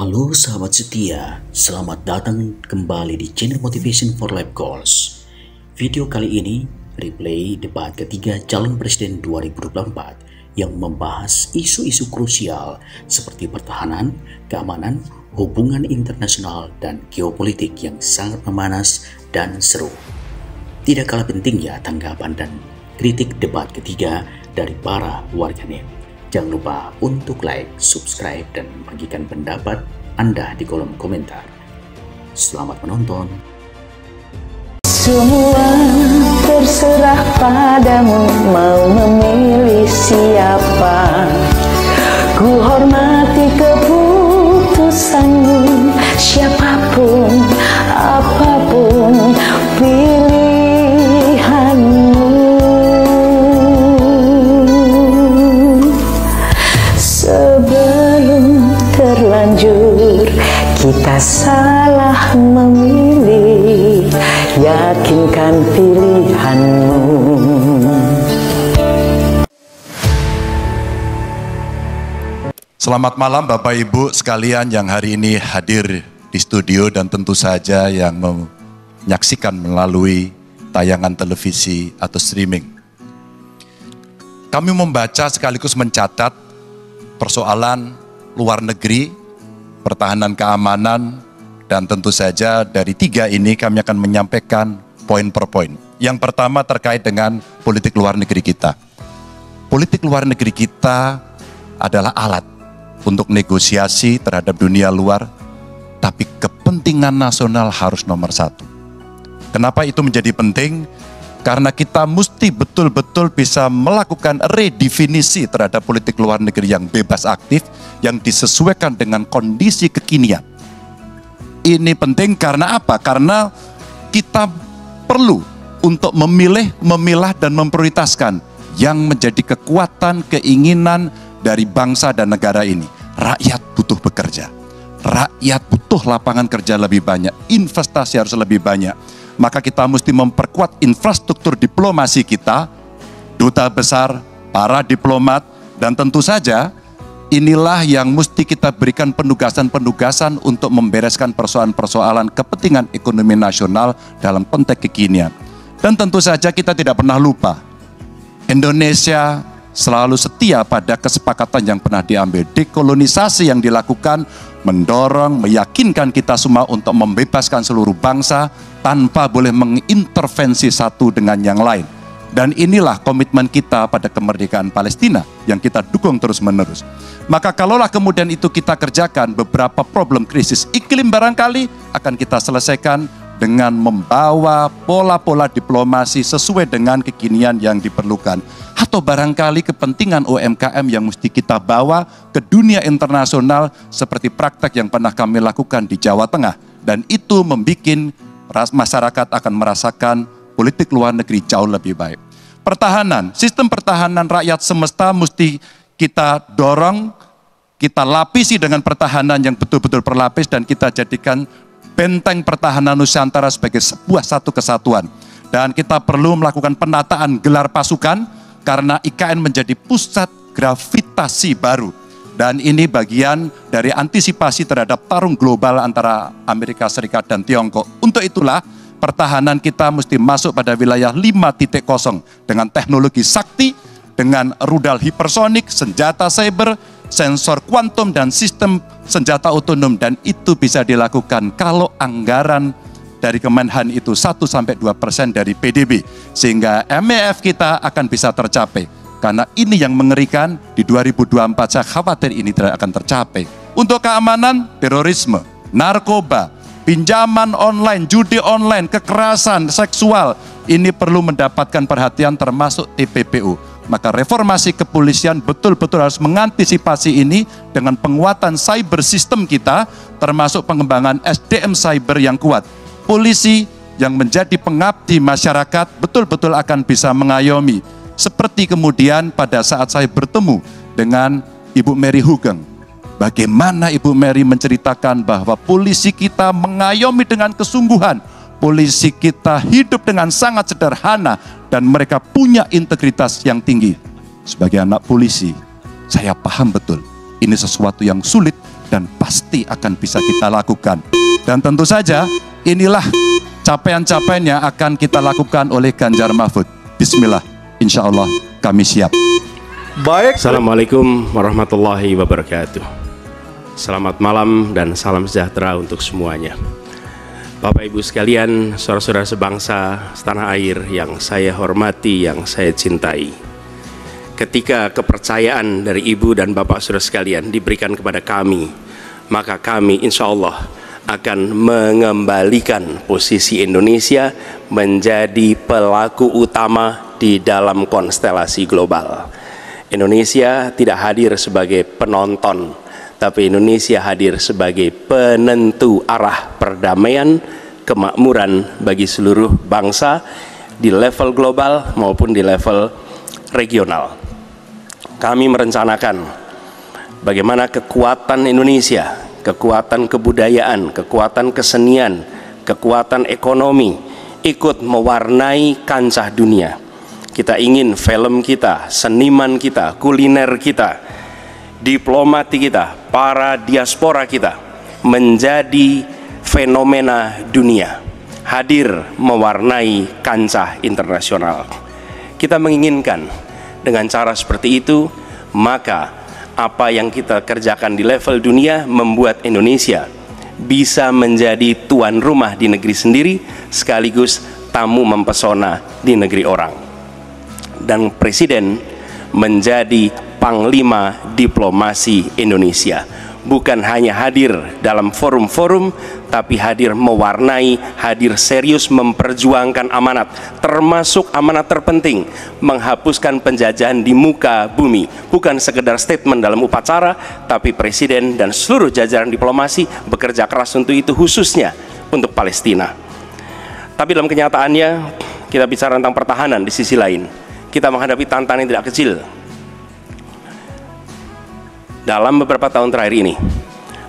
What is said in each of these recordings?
Halo sahabat setia, selamat datang kembali di channel Motivation for Life Goals. Video kali ini replay debat ketiga calon presiden 2024 yang membahas isu-isu krusial seperti pertahanan, keamanan, hubungan internasional, dan geopolitik yang sangat memanas dan seru. Tidak kalah penting ya tanggapan dan kritik debat ketiga dari para warganet. Jangan lupa untuk like, subscribe, dan bagikan pendapat Anda di kolom komentar. Selamat menonton. Semua terserah padamu, mau memilih siapa. Ku hormati keputusanmu, siapapun, apapun pilihanmu. Sebelum terlanjur kita salah memilih, yakinkan pilihanmu. Selamat malam Bapak Ibu sekalian yang hari ini hadir di studio dan tentu saja yang menyaksikan melalui tayangan televisi atau streaming. Kami membaca sekaligus mencatat persoalan luar negeri, pertahanan keamanan, dan tentu saja dari tiga ini kami akan menyampaikan poin per poin. Yang pertama terkait dengan politik luar negeri kita. Politik luar negeri kita adalah alat untuk negosiasi terhadap dunia luar, tapi kepentingan nasional harus nomor satu. Kenapa itu menjadi penting? Karena kita mesti betul-betul bisa melakukan redefinisi terhadap politik luar negeri yang bebas aktif, yang disesuaikan dengan kondisi kekinian. Ini penting karena apa? Karena kita perlu untuk memilih, memilah, dan memprioritaskan yang menjadi kekuatan, keinginan dari bangsa dan negara ini. Rakyat butuh bekerja. Rakyat butuh lapangan kerja lebih banyak. Investasi harus lebih banyak. Maka kita mesti memperkuat infrastruktur diplomasi kita, duta besar, para diplomat, dan tentu saja inilah yang mesti kita berikan penugasan-penugasan untuk membereskan persoalan-persoalan kepentingan ekonomi nasional dalam konteks kekinian. Dan tentu saja kita tidak pernah lupa, Indonesia selalu setia pada kesepakatan yang pernah diambil. Dekolonisasi yang dilakukan mendorong, meyakinkan kita semua untuk membebaskan seluruh bangsa tanpa boleh mengintervensi satu dengan yang lain. Dan inilah komitmen kita pada kemerdekaan Palestina yang kita dukung terus-menerus. Maka kalaulah kemudian itu kita kerjakan, beberapa problem krisis iklim barangkali akan kita selesaikan dengan membawa pola-pola diplomasi sesuai dengan kekinian yang diperlukan. Atau barangkali kepentingan UMKM yang mesti kita bawa ke dunia internasional seperti praktek yang pernah kami lakukan di Jawa Tengah. Dan itu membuat masyarakat akan merasakan politik luar negeri jauh lebih baik. Pertahanan, sistem pertahanan rakyat semesta mesti kita dorong, kita lapisi dengan pertahanan yang betul-betul berlapis dan kita jadikan benteng pertahanan Nusantara sebagai sebuah satu kesatuan. Dan kita perlu melakukan penataan gelar pasukan, karena IKN menjadi pusat gravitasi baru. Dan ini bagian dari antisipasi terhadap tarung global antara Amerika Serikat dan Tiongkok. Untuk itulah pertahanan kita mesti masuk pada wilayah 5.0 dengan teknologi sakti, dengan rudal hipersonik, senjata cyber, sensor kuantum, dan sistem senjata otonom. Dan itu bisa dilakukan kalau anggaran dari Kemenhan itu 1-2% dari PDB. Sehingga MEF kita akan bisa tercapai. Karena ini yang mengerikan, di 2024 saya khawatir ini tidak akan tercapai. Untuk keamanan, terorisme, narkoba, pinjaman online, judi online, kekerasan seksual, ini perlu mendapatkan perhatian termasuk TPPU. Maka reformasi kepolisian betul-betul harus mengantisipasi ini dengan penguatan cyber system kita, termasuk pengembangan SDM cyber yang kuat. Polisi yang menjadi pengabdi masyarakat betul-betul akan bisa mengayomi. Seperti kemudian pada saat saya bertemu dengan Ibu Mary Hugeng. Bagaimana Ibu Mary menceritakan bahwa polisi kita mengayomi dengan kesungguhan. Polisi kita hidup dengan sangat sederhana dan mereka punya integritas yang tinggi. Sebagai anak polisi, saya paham betul ini sesuatu yang sulit dan pasti akan bisa kita lakukan. Dan tentu saja inilah capaian-capaian yang akan kita lakukan oleh Ganjar Mahfud. Bismillah, insya Allah kami siap. Baik. Assalamualaikum warahmatullahi wabarakatuh. Selamat malam dan salam sejahtera untuk semuanya. Bapak Ibu sekalian, saudara-saudara sebangsa, setanah air yang saya hormati, yang saya cintai. Ketika kepercayaan dari Ibu dan Bapak saudara sekalian diberikan kepada kami, maka kami insya Allah akan mengembalikan posisi Indonesia menjadi pelaku utama di dalam konstelasi global. Indonesia tidak hadir sebagai penonton, tapi Indonesia hadir sebagai penentu arah perdamaian, kemakmuran bagi seluruh bangsa di level global maupun di level regional. Kami merencanakan bagaimana kekuatan Indonesia, kekuatan kebudayaan, kekuatan kesenian, kekuatan ekonomi ikut mewarnai kancah dunia. Kita ingin film kita, seniman kita, kuliner kita, diplomati kita, para diaspora kita menjadi fenomena dunia, hadir mewarnai kancah internasional. Kita menginginkan dengan cara seperti itu, maka apa yang kita kerjakan di level dunia membuat Indonesia bisa menjadi tuan rumah di negeri sendiri sekaligus tamu mempesona di negeri orang. Dan Presiden menjadi panglima diplomasi Indonesia, bukan hanya hadir dalam forum-forum, tapi hadir mewarnai, hadir serius memperjuangkan amanat, termasuk amanat terpenting, menghapuskan penjajahan di muka bumi. Bukan sekedar statement dalam upacara, tapi Presiden dan seluruh jajaran diplomasi bekerja keras untuk itu, khususnya untuk Palestina. Tapi dalam kenyataannya, kita bicara tentang pertahanan. Di sisi lain, kita menghadapi tantangan yang tidak kecil. Dalam beberapa tahun terakhir ini,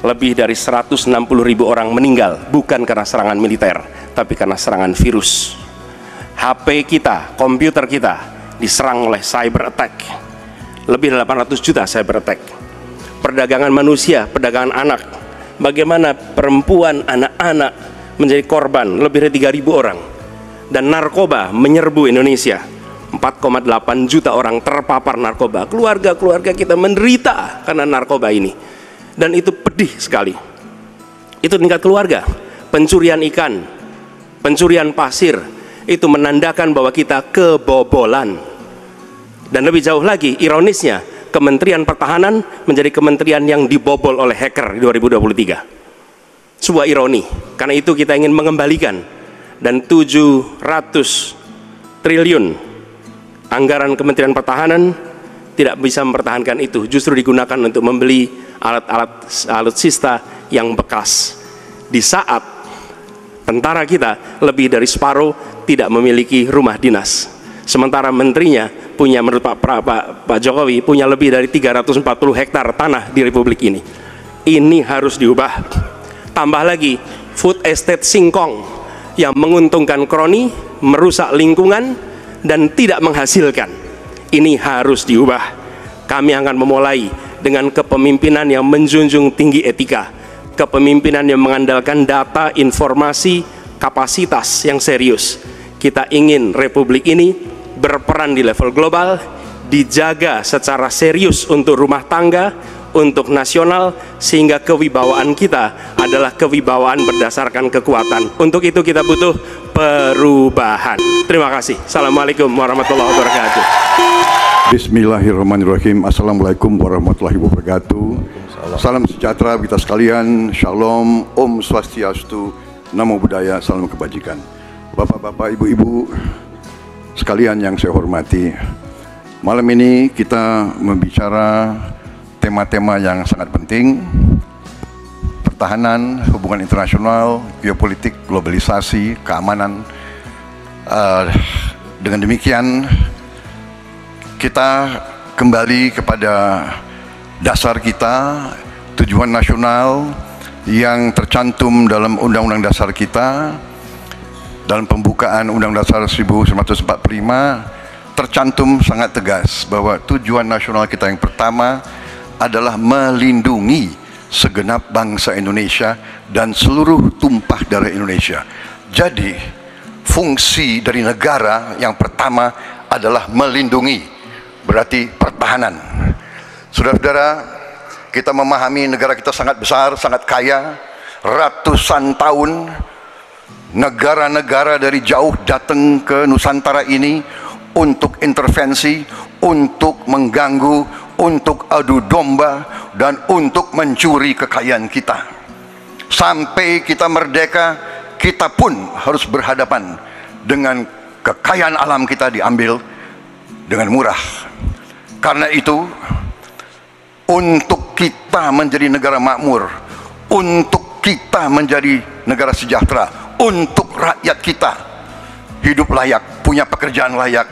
lebih dari 160.000 orang meninggal bukan karena serangan militer, tapi karena serangan virus. HP kita, komputer kita diserang oleh cyber attack. Lebih dari 800 juta cyber attack. Perdagangan manusia, perdagangan anak. Bagaimana perempuan, anak-anak menjadi korban, lebih dari 3.000 orang. Dan narkoba menyerbu Indonesia. 4,8 juta orang terpapar narkoba. Keluarga-keluarga kita menderita karena narkoba ini. Dan itu pedih sekali. Itu tingkat keluarga. Pencurian ikan, pencurian pasir, itu menandakan bahwa kita kebobolan. Dan lebih jauh lagi, ironisnya, Kementerian Pertahanan menjadi kementerian yang dibobol oleh hacker di 2023. Sebuah ironi. Karena itu kita ingin mengembalikan. Dan 700 triliun anggaran Kementerian Pertahanan tidak bisa mempertahankan itu, justru digunakan untuk membeli alat-alat alutsista yang bekas. Di saat tentara kita lebih dari separuh tidak memiliki rumah dinas, sementara menterinya punya, menurut Pak Jokowi, punya lebih dari 340 hektar tanah di Republik ini. Ini harus diubah. Tambah lagi food estate singkong yang menguntungkan kroni, merusak lingkungan, dan tidak menghasilkan. Ini harus diubah. Kami akan memulai dengan kepemimpinan yang menjunjung tinggi etika, kepemimpinan yang mengandalkan data, informasi, kapasitas yang serius. Kita ingin Republik ini berperan di level global, dijaga secara serius untuk rumah tangga, untuk nasional, sehingga kewibawaan kita adalah kewibawaan berdasarkan kekuatan. Untuk itu kita butuh perubahan. Terima kasih. Assalamualaikum warahmatullahi wabarakatuh. Bismillahirrahmanirrahim. Assalamualaikum warahmatullahi wabarakatuh. Salam sejahtera kita sekalian. Shalom, Om Swastiastu, Namo Buddhaya, salam kebajikan. Bapak-bapak, ibu-ibu sekalian yang saya hormati, malam ini kita membicara tema-tema yang sangat penting: pertahanan, hubungan internasional, geopolitik, globalisasi, keamanan. Dengan demikian, kita kembali kepada dasar kita, tujuan nasional yang tercantum dalam Undang-Undang Dasar kita. Dalam pembukaan Undang-Undang Dasar 1945 tercantum sangat tegas bahwa tujuan nasional kita yang pertama adalah melindungi segenap bangsa Indonesia dan seluruh tumpah darah Indonesia. Jadi fungsi dari negara yang pertama adalah melindungi, berarti pertahanan. Saudara-saudara, kita memahami negara kita sangat besar, sangat kaya, ratusan tahun negara-negara dari jauh datang ke Nusantara ini untuk intervensi, untuk mengganggu, untuk adu domba, dan untuk mencuri kekayaan kita. Sampai kita merdeka, kita pun harus berhadapan dengan kekayaan alam kita diambil dengan murah. Karena itu, untuk kita menjadi negara makmur, untuk kita menjadi negara sejahtera, untuk rakyat kita hidup layak, punya pekerjaan layak,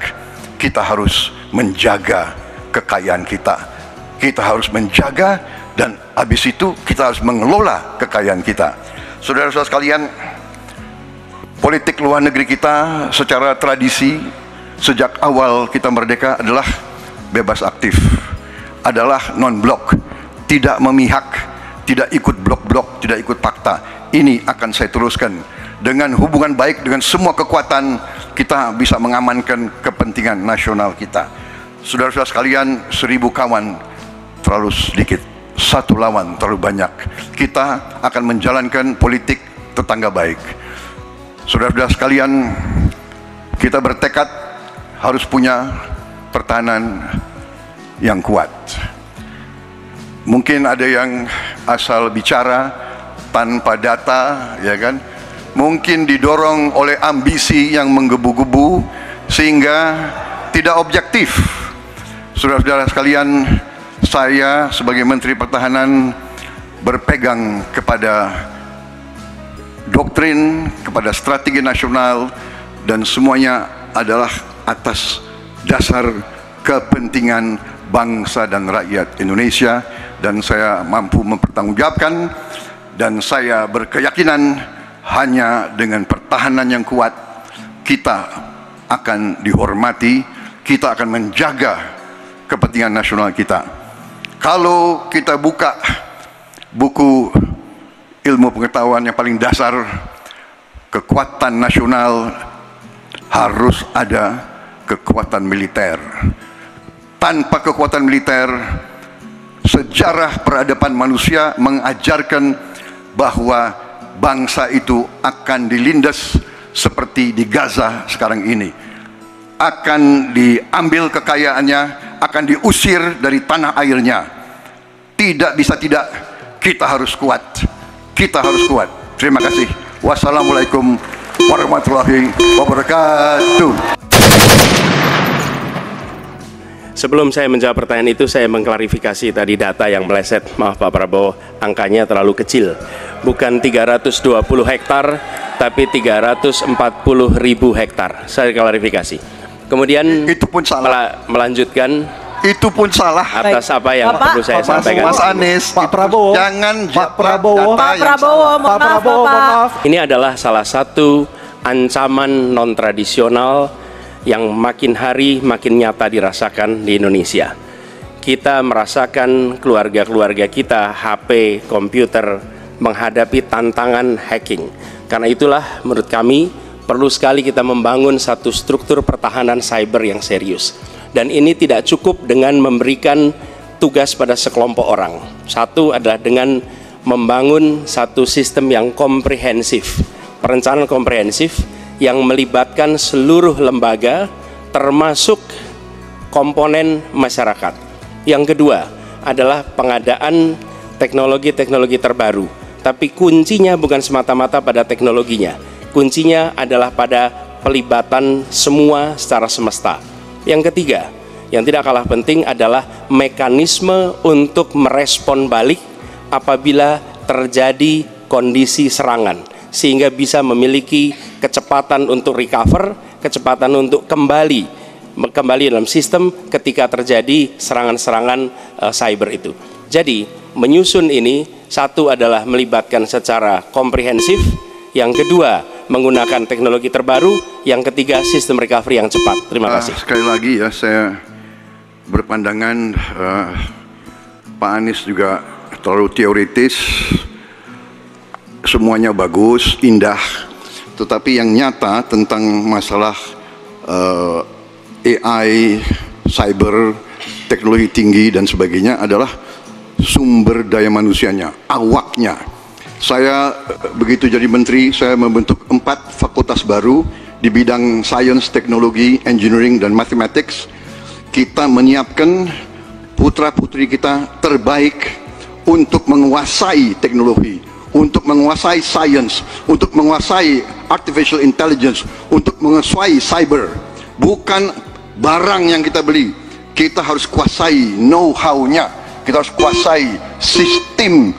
kita harus menjaga kekayaan kita. Kita harus menjaga, dan habis itu kita harus mengelola kekayaan kita. Saudara-saudara sekalian, politik luar negeri kita secara tradisi sejak awal kita merdeka adalah bebas aktif, adalah non-blok, tidak memihak, tidak ikut blok-blok, tidak ikut fakta. Ini akan saya teruskan. Dengan hubungan baik dengan semua kekuatan, kita bisa mengamankan kepentingan nasional kita. Saudara-saudara sekalian, 1000 kawan terlalu sedikit, 1 lawan terlalu banyak. Kita akan menjalankan politik tetangga baik. Saudara-saudara sekalian, kita bertekad harus punya pertahanan yang kuat. Mungkin ada yang asal bicara tanpa data, ya kan? Mungkin didorong oleh ambisi yang menggebu-gebu sehingga tidak objektif. Saudara-saudara sekalian, saya sebagai Menteri Pertahanan berpegang kepada doktrin, kepada strategi nasional, dan semuanya adalah atas dasar kepentingan bangsa dan rakyat Indonesia, dan saya mampu mempertanggungjawabkan, dan saya berkeyakinan hanya dengan pertahanan yang kuat kita akan dihormati, kita akan menjaga kepentingan nasional kita. Kalau kita buka buku ilmu pengetahuan yang paling dasar, kekuatan nasional harus ada kekuatan militer. Tanpa kekuatan militer, sejarah peradaban manusia mengajarkan bahwa bangsa itu akan dilindas seperti di Gaza sekarang ini. Akan diambil kekayaannya, akan diusir dari tanah airnya. Tidak bisa tidak, kita harus kuat. Kita harus kuat. Terima kasih. Wassalamualaikum warahmatullahi wabarakatuh. Sebelum saya menjawab pertanyaan itu, saya mengklarifikasi tadi data yang meleset. Maaf Pak Prabowo, angkanya terlalu kecil. Bukan 320 hektar, tapi 340.000 hektar. Saya klarifikasi. Kemudian itu pun salah. Melanjutkan. Itu pun salah. Atas apa yang perlu saya sampaikan. Mas Anies, Pak Prabowo, jangan Pak Prabowo, Pak Prabowo, maaf. Ini adalah salah satu ancaman non-tradisional yang makin hari makin nyata dirasakan di Indonesia. Kita merasakan keluarga-keluarga kita, HP, komputer, menghadapi tantangan hacking. Karena itulah menurut kami perlu sekali kita membangun satu struktur pertahanan cyber yang serius. Dan ini tidak cukup dengan memberikan tugas pada sekelompok orang. Satu adalah dengan membangun satu sistem yang komprehensif, perencanaan komprehensif yang melibatkan seluruh lembaga termasuk komponen masyarakat. Yang kedua adalah pengadaan teknologi-teknologi terbaru. Tapi kuncinya bukan semata-mata pada teknologinya. Kuncinya adalah pada pelibatan semua secara semesta. Yang ketiga, yang tidak kalah penting adalah mekanisme untuk merespon balik apabila terjadi kondisi serangan, sehingga bisa memiliki kecepatan untuk recover, kecepatan untuk kembali dalam sistem ketika terjadi serangan-serangan cyber itu. Jadi menyusun ini, satu adalah melibatkan secara komprehensif, yang kedua menggunakan teknologi terbaru, yang ketiga sistem recovery yang cepat. Terima kasih. Sekali lagi ya, saya berpandangan Pak Anies juga terlalu teoritis, semuanya bagus, indah, tetapi yang nyata tentang masalah AI, cyber, teknologi tinggi dan sebagainya adalah sumber daya manusianya, awaknya. Saya begitu jadi menteri, saya membentuk 4 fakultas baru di bidang sains, teknologi, engineering, dan mathematics. Kita menyiapkan putra-putri kita terbaik untuk menguasai teknologi, untuk menguasai sains, untuk menguasai artificial intelligence, untuk menguasai cyber. Bukan barang yang kita beli, kita harus kuasai know-how-nya, kita harus kuasai sistem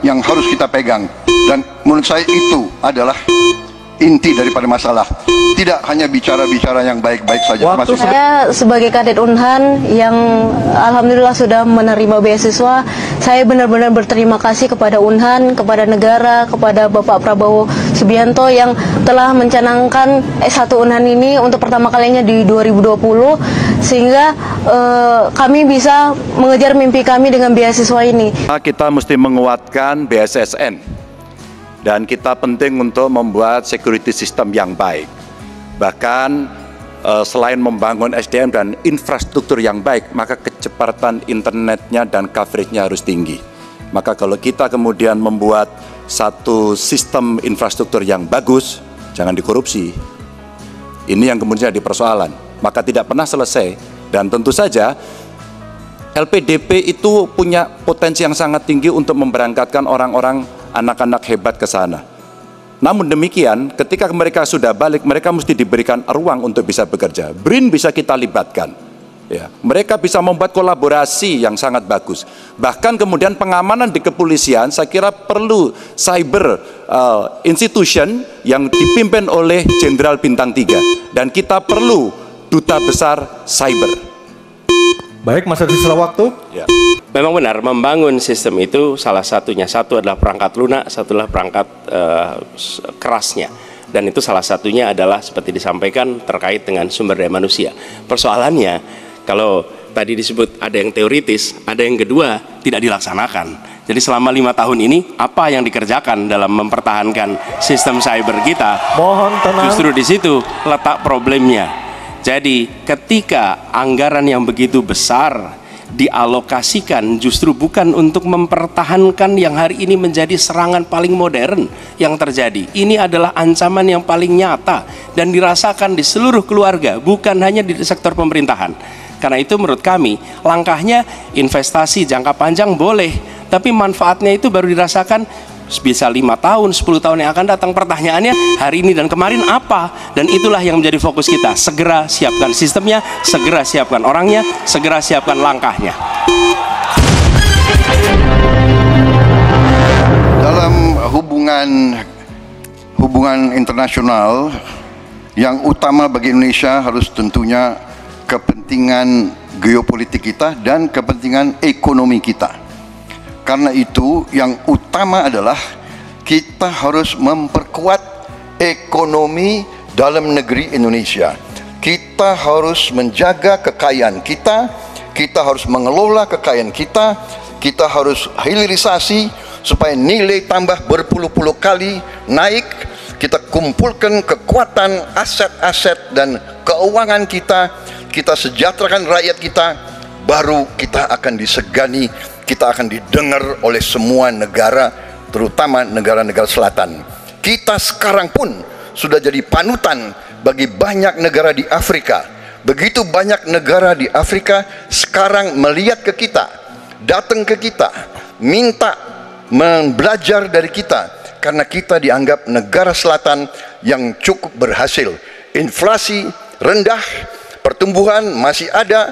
yang harus kita pegang. Dan menurut saya itu adalah inti daripada masalah. Tidak hanya bicara-bicara yang baik-baik saja. Saya sebagai kadet Unhan yang alhamdulillah sudah menerima beasiswa, saya benar-benar berterima kasih kepada Unhan, kepada negara, kepada Bapak Prabowo Subianto yang telah mencanangkan S1 Unhan ini untuk pertama kalinya di 2020, sehingga kami bisa mengejar mimpi kami dengan beasiswa ini. Kita mesti menguatkan BSSN. Dan kita penting untuk membuat security system yang baik. Bahkan selain membangun SDM dan infrastruktur yang baik, maka kecepatan internetnya dan coveragenya harus tinggi. Maka kalau kita kemudian membuat satu sistem infrastruktur yang bagus, jangan dikorupsi. Ini yang kemudian jadi persoalan. Maka tidak pernah selesai. Dan tentu saja LPDP itu punya potensi yang sangat tinggi untuk memberangkatkan orang-orang, anak-anak hebat ke sana. Namun demikian, ketika mereka sudah balik, mereka mesti diberikan ruang untuk bisa bekerja. BRIN bisa kita libatkan. Ya, mereka bisa membuat kolaborasi yang sangat bagus. Bahkan kemudian pengamanan di kepolisian, saya kira perlu cyber institution yang dipimpin oleh Jenderal Bintang 3. Dan kita perlu duta besar cyber. Baik, masih sisa waktu. Ya. Memang benar, membangun sistem itu salah satunya. Satu adalah perangkat lunak, satu adalah perangkat kerasnya. Dan itu salah satunya adalah seperti disampaikan terkait dengan sumber daya manusia. Persoalannya, kalau tadi disebut ada yang teoritis, ada yang kedua tidak dilaksanakan. Jadi selama 5 tahun ini, apa yang dikerjakan dalam mempertahankan sistem cyber kita? Mohon tenang. Justru di situ letak problemnya. Jadi ketika anggaran yang begitu besar dialokasikan justru bukan untuk mempertahankan yang hari ini menjadi serangan paling modern yang terjadi. Ini adalah ancaman yang paling nyata dan dirasakan di seluruh keluarga, bukan hanya di sektor pemerintahan. Karena itu menurut kami langkahnya investasi jangka panjang boleh, tapi manfaatnya itu baru dirasakan bisa 5 tahun, 10 tahun yang akan datang. Pertanyaannya hari ini dan kemarin apa? Dan itulah yang menjadi fokus kita. Segera siapkan sistemnya, segera siapkan orangnya, segera siapkan langkahnya. Dalam hubungan internasional, yang utama bagi Indonesia harus tentunya kepentingan geopolitik kita dan kepentingan ekonomi kita. Karena itu yang utama adalah kita harus memperkuat ekonomi dalam negeri Indonesia. Kita harus menjaga kekayaan kita, kita harus mengelola kekayaan kita, kita harus hilirisasi supaya nilai tambah berpuluh-puluh kali naik. Kita kumpulkan kekuatan aset-aset dan keuangan kita, kita sejahterakan rakyat kita, baru kita akan disegani, kita akan didengar oleh semua negara, terutama negara-negara selatan. Kita sekarang pun sudah jadi panutan bagi banyak negara di Afrika. Begitu banyak negara di Afrika sekarang melihat ke kita, datang ke kita, minta belajar dari kita, karena kita dianggap negara selatan yang cukup berhasil. Inflasi rendah, pertumbuhan masih ada,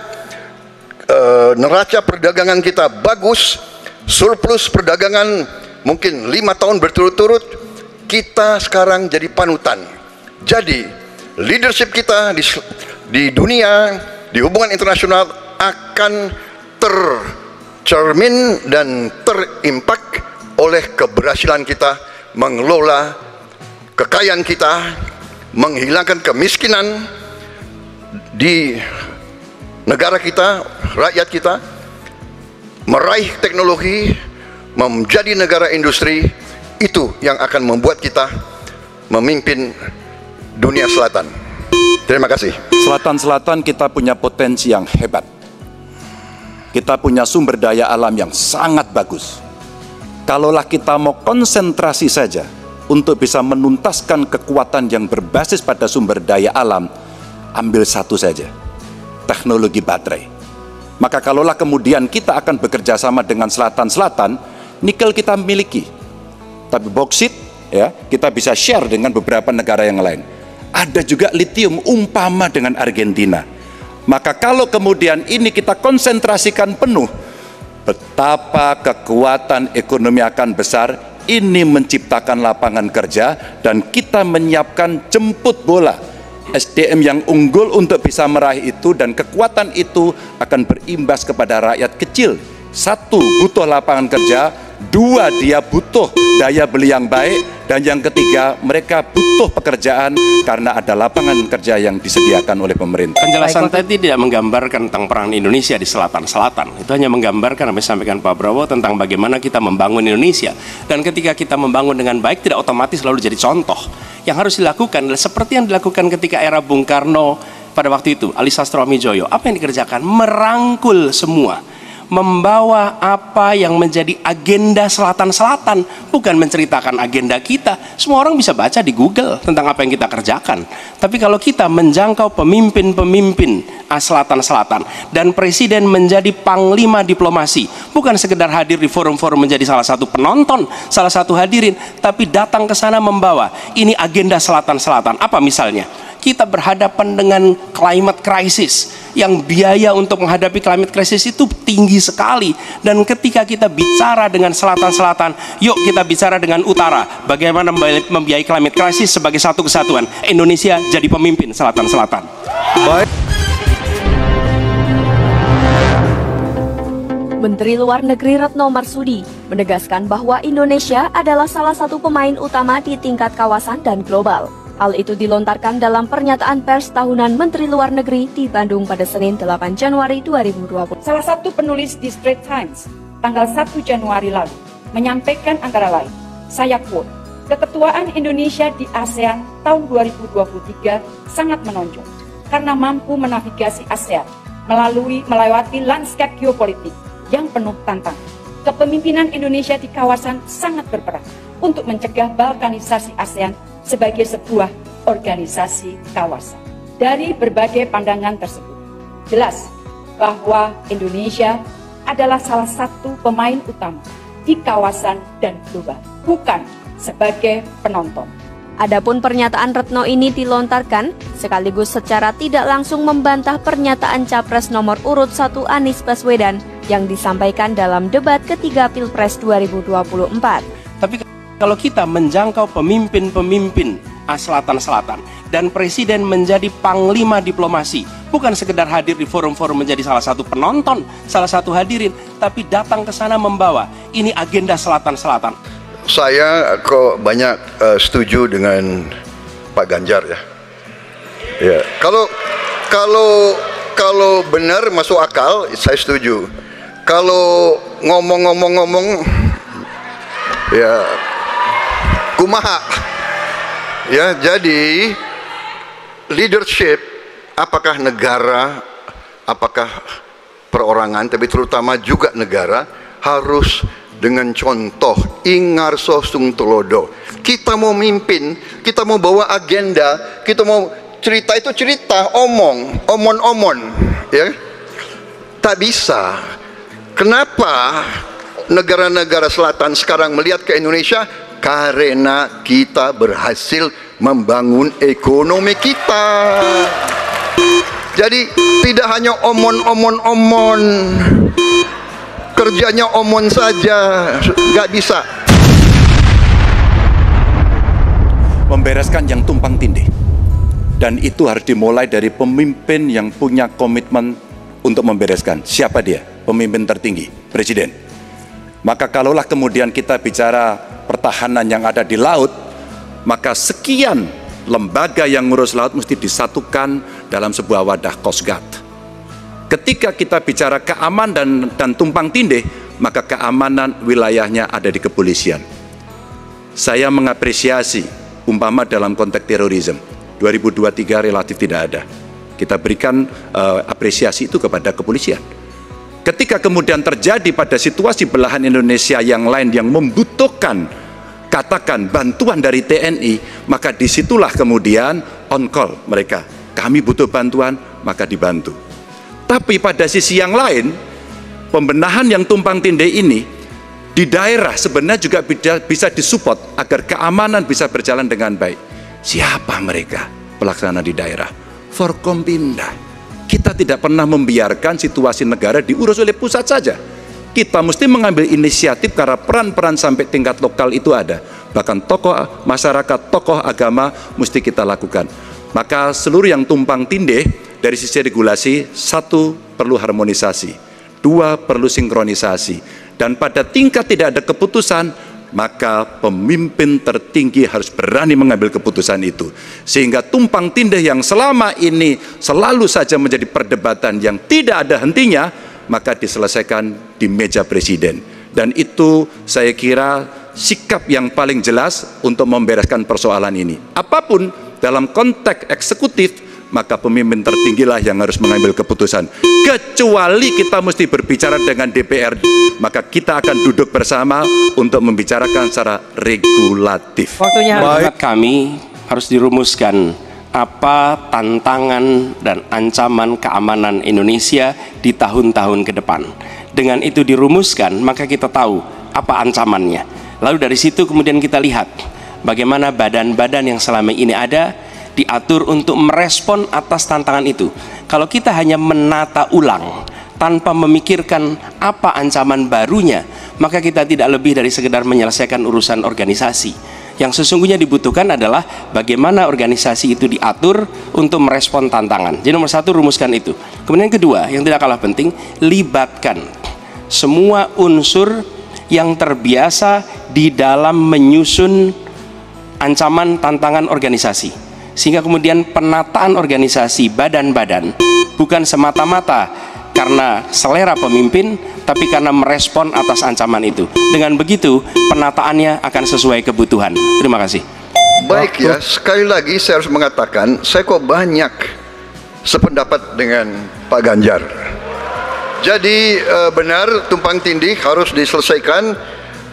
neraca perdagangan kita bagus, surplus perdagangan mungkin 5 tahun berturut-turut. Kita sekarang jadi panutan. Jadi leadership kita di dunia, di hubungan internasional akan tercermin dan terimpak oleh keberhasilan kita mengelola kekayaan kita, menghilangkan kemiskinan di negara kita, rakyat kita, meraih teknologi, menjadi negara industri, itu yang akan membuat kita memimpin dunia selatan. Terima kasih. Selatan-selatan kita punya potensi yang hebat. Kita punya sumber daya alam yang sangat bagus. Kalaulah kita mau konsentrasi saja untuk bisa menuntaskan kekuatan yang berbasis pada sumber daya alam, ambil satu saja, teknologi baterai. Maka kalaulah kemudian kita akan bekerja sama dengan selatan-selatan, nikel kita miliki, tapi boksit ya kita bisa share dengan beberapa negara yang lain. Ada juga litium umpama dengan Argentina. Maka kalau kemudian ini kita konsentrasikan penuh, betapa kekuatan ekonomi akan besar. Ini menciptakan lapangan kerja dan kita menyiapkan jemput bola SDM yang unggul untuk bisa meraih itu, dan kekuatan itu akan berimbas kepada rakyat kecil. Satu, butuh lapangan kerja. Dua, dia butuh daya beli yang baik. Dan yang ketiga, mereka butuh pekerjaan karena ada lapangan kerja yang disediakan oleh pemerintah. Penjelasan tadi tidak menggambarkan tentang peran Indonesia di selatan-selatan. Itu hanya menggambarkan apa yang disampaikan Pak Prabowo tentang bagaimana kita membangun Indonesia. Dan ketika kita membangun dengan baik, tidak otomatis lalu jadi contoh. Yang harus dilakukan adalah seperti yang dilakukan ketika era Bung Karno pada waktu itu, Ali Sastroamidjojo. Apa yang dikerjakan? Merangkul semua, membawa apa yang menjadi agenda selatan-selatan, bukan menceritakan agenda kita. Semua orang bisa baca di Google tentang apa yang kita kerjakan. Tapi kalau kita menjangkau pemimpin-pemimpin selatan-selatan dan presiden menjadi panglima diplomasi, bukan sekedar hadir di forum-forum menjadi salah satu penonton, salah satu hadirin, tapi datang ke sana membawa ini agenda selatan-selatan. Apa misalnya? Kita berhadapan dengan climate crisis, yang biaya untuk menghadapi climate crisis itu tinggi sekali. Dan ketika kita bicara dengan selatan-selatan, yuk kita bicara dengan utara, bagaimana membiayai climate crisis sebagai satu kesatuan. Indonesia jadi pemimpin selatan-selatan. Baik. Menteri Luar Negeri Retno Marsudi menegaskan bahwa Indonesia adalah salah satu pemain utama di tingkat kawasan dan global. Hal itu dilontarkan dalam pernyataan pers tahunan Menteri Luar Negeri di Bandung pada Senin 8 Januari 2020. Salah satu penulis di Straits Times tanggal 1 Januari lalu menyampaikan antara lain, saya quote, keketuaan Indonesia di ASEAN tahun 2023 sangat menonjol karena mampu menavigasi ASEAN melewati lanskap geopolitik yang penuh tantangan. Kepemimpinan Indonesia di kawasan sangat berperan untuk mencegah balkanisasi ASEAN sebagai sebuah organisasi kawasan. Dari berbagai pandangan tersebut, jelas bahwa Indonesia adalah salah satu pemain utama di kawasan dan global, bukan sebagai penonton. Adapun pernyataan Retno ini dilontarkan sekaligus secara tidak langsung membantah pernyataan Capres nomor urut 1 Anies Baswedan yang disampaikan dalam debat ketiga Pilpres 2024. Tapi kalau kita menjangkau pemimpin-pemimpin selatan-selatan dan presiden menjadi panglima diplomasi, bukan sekedar hadir di forum-forum menjadi salah satu penonton, salah satu hadirin, tapi datang ke sana membawa ini agenda selatan-selatan. Saya kok banyak setuju dengan Pak Ganjar ya. Ya, kalau benar masuk akal, saya setuju. Kalau ngomong-ngomong ya kumaha. Ya, jadi leadership, apakah negara, apakah perorangan, tapi terutama juga negara harus dengan contoh, ingarso sung tulodo. Kita mau mimpin, kita mau bawa agenda, kita mau cerita itu cerita, omon, ya. Tak bisa. Kenapa negara-negara selatan sekarang melihat ke Indonesia? Karena kita berhasil membangun ekonomi kita. Jadi tidak hanya omon, kerjanya omon saja, nggak bisa. Membereskan yang tumpang tindih, dan itu harus dimulai dari pemimpin yang punya komitmen untuk membereskan. Siapa dia? Pemimpin tertinggi, presiden. Maka kalaulah kemudian kita bicara pertahanan yang ada di laut, maka sekian lembaga yang ngurus laut mesti disatukan dalam sebuah wadah Coast Guard. Ketika kita bicara keamanan dan tumpang tindih, maka keamanan wilayahnya ada di kepolisian. Saya mengapresiasi umpama dalam konteks terorisme 2023 relatif tidak ada. Kita berikan apresiasi itu kepada kepolisian. Ketika kemudian terjadi pada situasi belahan Indonesia yang lain yang membutuhkan katakan bantuan dari TNI, maka disitulah kemudian on call mereka. Kami butuh bantuan, maka dibantu. Tapi pada sisi yang lain, pembenahan yang tumpang tindih ini di daerah sebenarnya juga bisa disupport agar keamanan bisa berjalan dengan baik. Siapa mereka pelaksana di daerah? Forkompimda. Kita tidak pernah membiarkan situasi negara diurus oleh pusat saja. Kita mesti mengambil inisiatif karena peran-peran sampai tingkat lokal itu ada. Bahkan tokoh masyarakat, tokoh agama mesti kita lakukan. Maka seluruh yang tumpang tindih dari sisi regulasi, satu, perlu harmonisasi. Dua, perlu sinkronisasi. Dan pada tingkat tidak ada keputusan, maka pemimpin tertinggi harus berani mengambil keputusan itu. Sehingga tumpang tindih yang selama ini selalu saja menjadi perdebatan yang tidak ada hentinya, maka diselesaikan di meja presiden. Dan itu saya kira sikap yang paling jelas untuk membereskan persoalan ini. Apapun dalam konteks eksekutif, maka pemimpin tertinggilah yang harus mengambil keputusan. Kecuali kita mesti berbicara dengan DPR, maka kita akan duduk bersama untuk membicarakan secara regulatif. Menurut kami harus dirumuskan apa tantangan dan ancaman keamanan Indonesia di tahun-tahun ke depan. Dengan itu dirumuskan, maka kita tahu apa ancamannya. Lalu dari situ kemudian kita lihat bagaimana badan-badan yang selama ini ada diatur untuk merespon atas tantangan itu. Kalau kita hanya menata ulang tanpa memikirkan apa ancaman barunya, maka kita tidak lebih dari sekedar menyelesaikan urusan organisasi. Yang sesungguhnya dibutuhkan adalah bagaimana organisasi itu diatur untuk merespon tantangan. Jadi nomor satu, rumuskan itu. Kemudian yang kedua, yang tidak kalah penting, libatkan semua unsur yang terbiasa di dalam menyusun ancaman tantangan organisasi. Sehingga kemudian penataan organisasi badan-badan bukan semata-mata karena selera pemimpin, tapi karena merespon atas ancaman itu. Dengan begitu penataannya akan sesuai kebutuhan. Terima kasih. Baik ya, sekali lagi saya harus mengatakan, saya kok banyak sependapat dengan Pak Ganjar. Jadi benar, tumpang tindih harus diselesaikan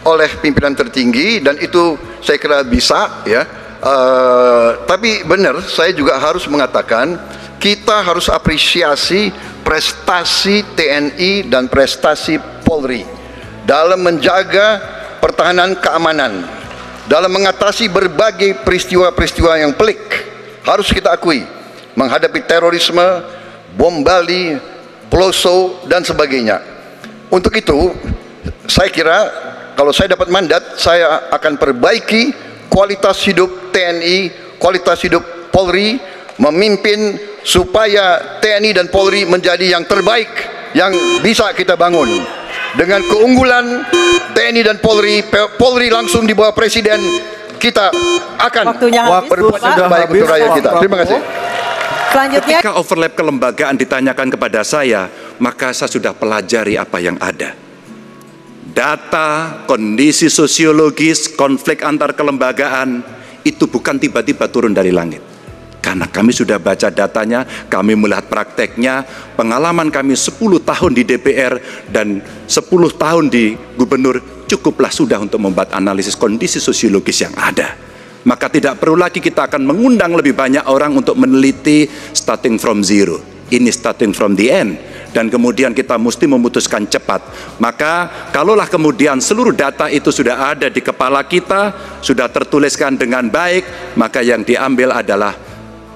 oleh pimpinan tertinggi, dan itu saya kira bisa ya. Tapi benar, saya juga harus mengatakan kita harus apresiasi prestasi TNI dan prestasi Polri dalam menjaga pertahanan keamanan, dalam mengatasi berbagai peristiwa-peristiwa yang pelik. Harus kita akui, menghadapi terorisme, bom Bali, Peloso dan sebagainya. Untuk itu saya kira kalau saya dapat mandat, saya akan perbaiki kualitas hidup TNI, kualitas hidup Polri, memimpin supaya TNI dan Polri menjadi yang terbaik yang bisa kita bangun. Dengan keunggulan TNI dan Polri, Polri langsung di bawah Presiden, kita akan berbuat yang terbaik untuk rakyat kita. Terima kasih. Selanjutnya, ketika overlap kelembagaan ditanyakan kepada saya, maka saya sudah pelajari apa yang ada. Data, kondisi sosiologis, konflik antar kelembagaan itu bukan tiba-tiba turun dari langit. Karena kami sudah baca datanya, kami melihat prakteknya, pengalaman kami 10 tahun di DPR dan 10 tahun di gubernur, cukuplah sudah untuk membuat analisis kondisi sosiologis yang ada. Maka tidak perlu lagi kita akan mengundang lebih banyak orang untuk meneliti starting from zero. Ini starting from the end. Dan kemudian kita mesti memutuskan cepat. Maka kalaulah kemudian seluruh data itu sudah ada di kepala kita, sudah tertuliskan dengan baik, maka yang diambil adalah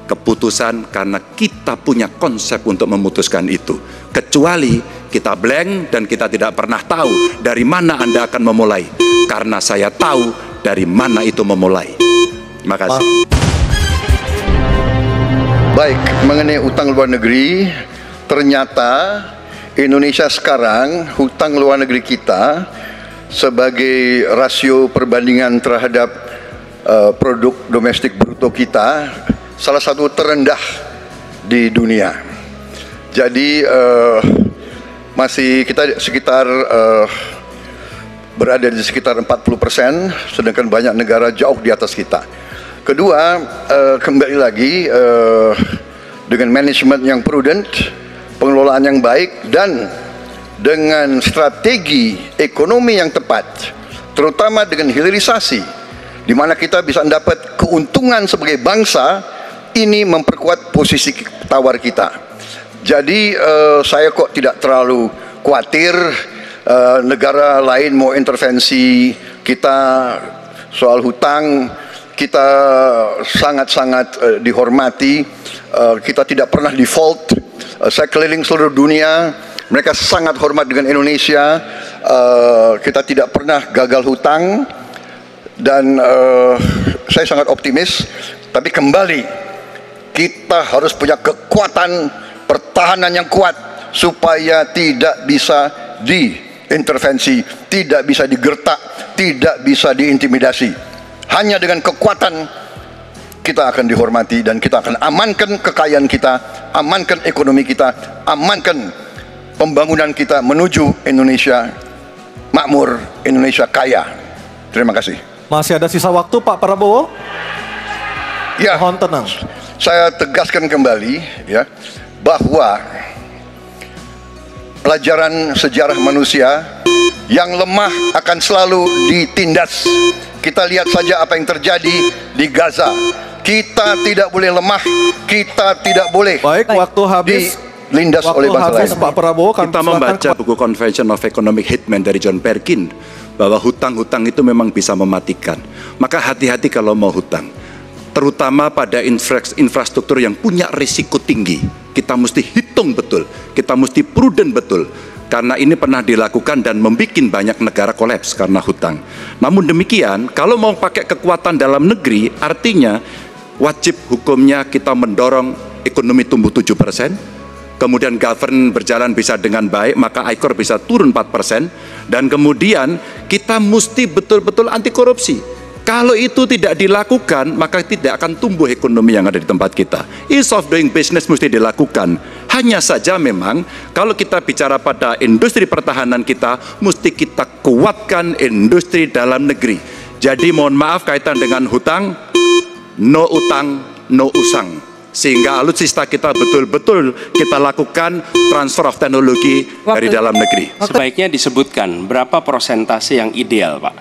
keputusan karena kita punya konsep untuk memutuskan itu. Kecuali kita blank dan kita tidak pernah tahu dari mana Anda akan memulai. Karena saya tahu dari mana itu memulai. Terima kasih. Baik, mengenai utang luar negeri, ternyata Indonesia sekarang hutang luar negeri kita sebagai rasio perbandingan terhadap produk domestik bruto kita salah satu terendah di dunia. Jadi masih kita sekitar berada di sekitar 40%, sedangkan banyak negara jauh di atas kita. Kedua, kembali lagi dengan manajemen yang prudent, pengelolaan yang baik, dan dengan strategi ekonomi yang tepat, terutama dengan hilirisasi, di mana kita bisa mendapat keuntungan sebagai bangsa, ini memperkuat posisi tawar kita. Jadi saya kok tidak terlalu khawatir negara lain mau intervensi kita soal hutang. Kita sangat-sangat dihormati, kita tidak pernah default. Saya keliling seluruh dunia, mereka sangat hormat dengan Indonesia. Kita tidak pernah gagal hutang, dan saya sangat optimis. Tapi kembali, kita harus punya kekuatan pertahanan yang kuat supaya tidak bisa diintervensi, tidak bisa digertak, tidak bisa diintimidasi. Hanya dengan kekuatan kita akan dihormati, dan kita akan amankan kekayaan kita, amankan ekonomi kita, amankan pembangunan kita menuju Indonesia makmur, Indonesia kaya. Terima kasih. Masih ada sisa waktu Pak Prabowo? Ya, mohon tenang. Saya tegaskan kembali ya, bahwa pelajaran sejarah manusia yang lemah akan selalu ditindas. Kita lihat saja apa yang terjadi di Gaza. Kita tidak boleh lemah, kita tidak boleh. Baik, waktu habis. Dilindas oleh bangsa lain. Pak Prabowo, kita membaca buku Convention of Economic Hitman dari John Perkin, bahwa hutang-hutang itu memang bisa mematikan. Maka hati-hati kalau mau hutang, terutama pada infrastruktur yang punya risiko tinggi. Kita mesti hitung betul, kita mesti prudent betul. Karena ini pernah dilakukan dan membuat banyak negara kolaps karena hutang. Namun demikian, kalau mau pakai kekuatan dalam negeri, artinya wajib hukumnya kita mendorong ekonomi tumbuh 7%, kemudian govern berjalan bisa dengan baik, maka ICOR bisa turun 4%, dan kemudian kita mesti betul-betul anti korupsi. Kalau itu tidak dilakukan, maka tidak akan tumbuh ekonomi yang ada di tempat kita. Ease of doing business mesti dilakukan. Hanya saja memang kalau kita bicara pada industri pertahanan kita, mesti kita kuatkan industri dalam negeri. Jadi mohon maaf kaitan dengan hutang, no utang, no usang. Sehingga alutsista kita betul-betul kita lakukan transfer of teknologi dari dalam negeri. Sebaiknya disebutkan berapa persentase yang ideal, Pak,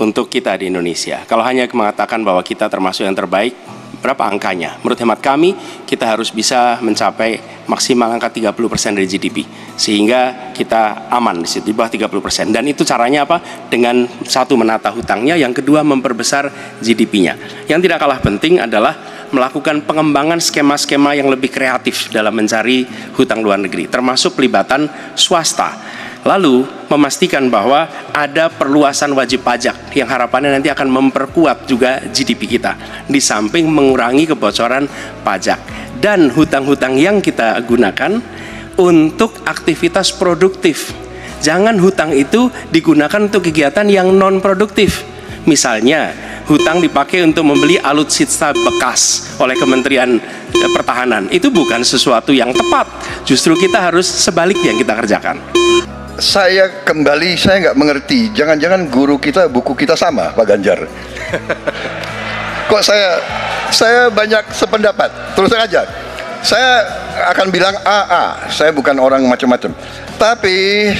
untuk kita di Indonesia. Kalau hanya mengatakan bahwa kita termasuk yang terbaik, berapa angkanya? Menurut hemat kami, kita harus bisa mencapai maksimal angka 30% dari GDP. Sehingga kita aman di situ, di bawah 30%. Dan itu caranya apa? Dengan satu, menata hutangnya, yang kedua memperbesar GDP-nya. Yang tidak kalah penting adalah melakukan pengembangan skema-skema yang lebih kreatif dalam mencari hutang luar negeri, termasuk pelibatan swasta. Lalu memastikan bahwa ada perluasan wajib pajak yang harapannya nanti akan memperkuat juga GDP kita, di samping mengurangi kebocoran pajak. Dan hutang-hutang yang kita gunakan untuk aktivitas produktif. Jangan hutang itu digunakan untuk kegiatan yang non produktif. Misalnya hutang dipakai untuk membeli alutsista bekas oleh Kementerian Pertahanan. Itu bukan sesuatu yang tepat. Justru kita harus sebaliknya yang kita kerjakan. Saya nggak mengerti. Jangan-jangan guru kita, buku kita sama, Pak Ganjar. Kok saya banyak sependapat. Terus aja, saya akan bilang AA. Saya bukan orang macam-macam. Tapi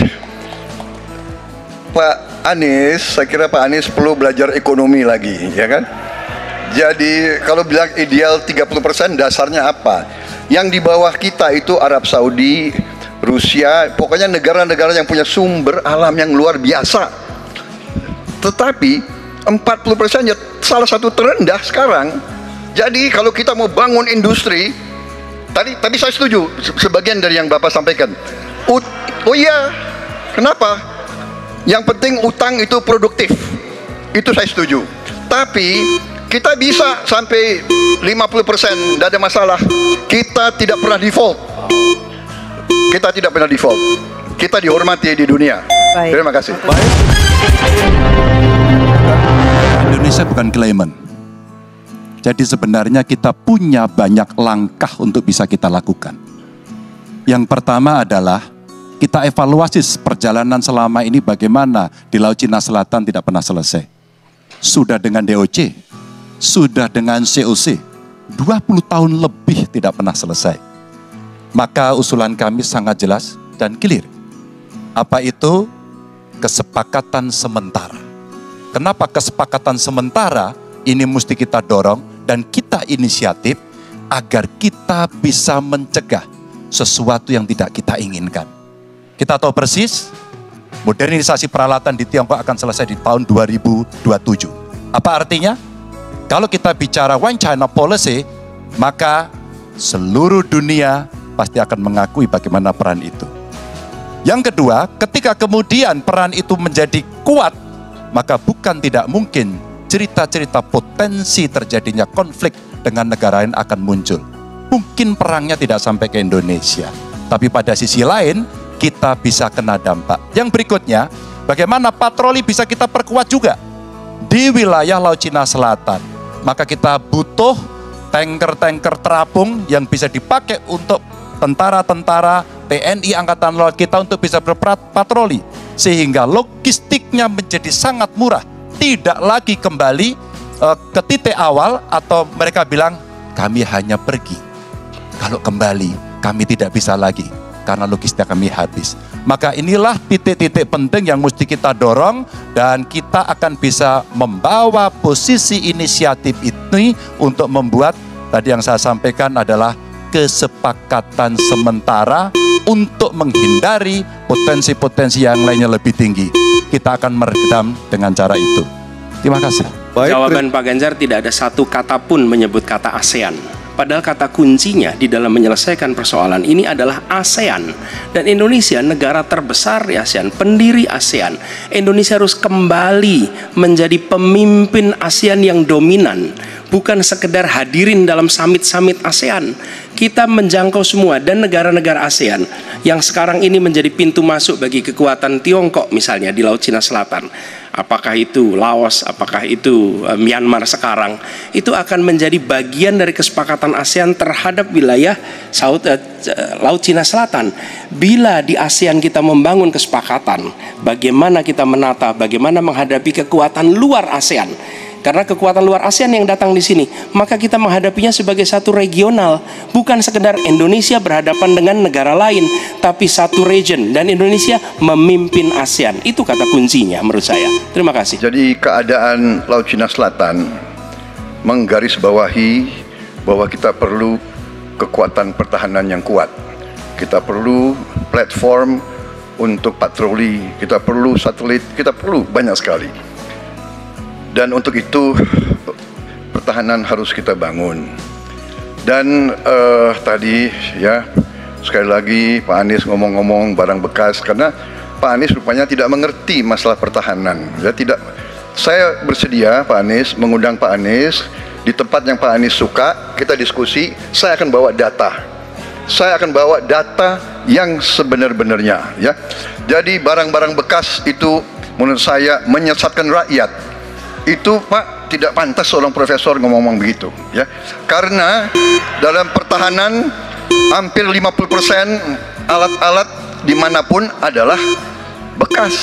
Pak Anies, saya kira Pak Anies perlu belajar ekonomi lagi, ya kan? Jadi kalau bilang ideal 30%, dasarnya apa? Yang di bawah kita itu Arab Saudi, Rusia, pokoknya negara-negara yang punya sumber alam yang luar biasa. Tetapi 40% ya salah satu terendah sekarang. Jadi kalau kita mau bangun industri, tadi saya setuju sebagian dari yang Bapak sampaikan. Oh iya, kenapa? Yang penting utang itu produktif. Itu saya setuju. Tapi kita bisa sampai 50%, tidak ada masalah. Kita tidak pernah default. Kita tidak pernah default. Kita dihormati di dunia. Baik. Terima kasih. Baik. Indonesia bukan claimant. Jadi sebenarnya kita punya banyak langkah untuk bisa kita lakukan. Yang pertama adalah kita evaluasi perjalanan selama ini bagaimana di Laut Cina Selatan tidak pernah selesai. Sudah dengan DOC, sudah dengan COC, 20 tahun lebih tidak pernah selesai. Maka usulan kami sangat jelas dan clear. Apa itu? Kesepakatan sementara. Kenapa kesepakatan sementara? Ini mesti kita dorong dan kita inisiatif agar kita bisa mencegah sesuatu yang tidak kita inginkan. Kita tahu persis, modernisasi peralatan di Tiongkok akan selesai di tahun 2027. Apa artinya? Kalau kita bicara One China Policy, maka seluruh dunia pasti akan mengakui bagaimana peran itu. Yang kedua, ketika kemudian peran itu menjadi kuat, maka bukan tidak mungkin cerita-cerita potensi terjadinya konflik dengan negara lain akan muncul. Mungkin perangnya tidak sampai ke Indonesia, tapi pada sisi lain kita bisa kena dampak. Yang berikutnya, bagaimana patroli bisa kita perkuat juga di wilayah Laut Cina Selatan. Maka kita butuh tanker-tanker terapung yang bisa dipakai untuk tentara-tentara TNI Angkatan Laut kita untuk bisa berpatroli. Sehingga logistiknya menjadi sangat murah. Tidak lagi kembali ke titik awal atau mereka bilang kami hanya pergi. Kalau kembali kami tidak bisa lagi karena logistik kami habis. Maka inilah titik-titik penting yang mesti kita dorong dan kita akan bisa membawa posisi inisiatif ini untuk membuat tadi yang saya sampaikan adalah kesepakatan sementara untuk menghindari potensi-potensi yang lainnya lebih tinggi. Kita akan meredam dengan cara itu. Terima kasih. Jawaban Pak Ganjar tidak ada satu kata pun menyebut kata ASEAN. Padahal kata kuncinya di dalam menyelesaikan persoalan ini adalah ASEAN. Dan Indonesia negara terbesar di ASEAN, pendiri ASEAN. Indonesia harus kembali menjadi pemimpin ASEAN yang dominan. Bukan sekedar hadirin dalam summit-summit ASEAN. Kita menjangkau semua dan negara-negara ASEAN yang sekarang ini menjadi pintu masuk bagi kekuatan Tiongkok misalnya di Laut Cina Selatan. Apakah itu Laos, apakah itu Myanmar sekarang, itu akan menjadi bagian dari kesepakatan ASEAN terhadap wilayah Laut Cina Selatan. Bila di ASEAN kita membangun kesepakatan, bagaimana kita menata, bagaimana menghadapi kekuatan luar ASEAN. Karena kekuatan luar ASEAN yang datang di sini, maka kita menghadapinya sebagai satu regional, bukan sekedar Indonesia berhadapan dengan negara lain, tapi satu region dan Indonesia memimpin ASEAN. Itu kata kuncinya menurut saya. Terima kasih. Jadi keadaan Laut Cina Selatan menggarisbawahi bahwa kita perlu kekuatan pertahanan yang kuat. Kita perlu platform untuk patroli, kita perlu satelit, kita perlu banyak sekali. Dan untuk itu pertahanan harus kita bangun. Dan tadi ya sekali lagi Pak Anies ngomong-ngomong barang bekas karena Pak Anies rupanya tidak mengerti masalah pertahanan. Ya tidak. Saya bersedia Pak Anies mengundang Pak Anies di tempat yang Pak Anies suka, kita diskusi. Saya akan bawa data. Saya akan bawa data yang sebenar-benarnya. Ya. Jadi barang-barang bekas itu menurut saya menyesatkan rakyat. Itu Pak tidak pantas seorang profesor ngomong-ngomong begitu ya. Karena dalam pertahanan hampir 50% alat-alat dimanapun adalah bekas.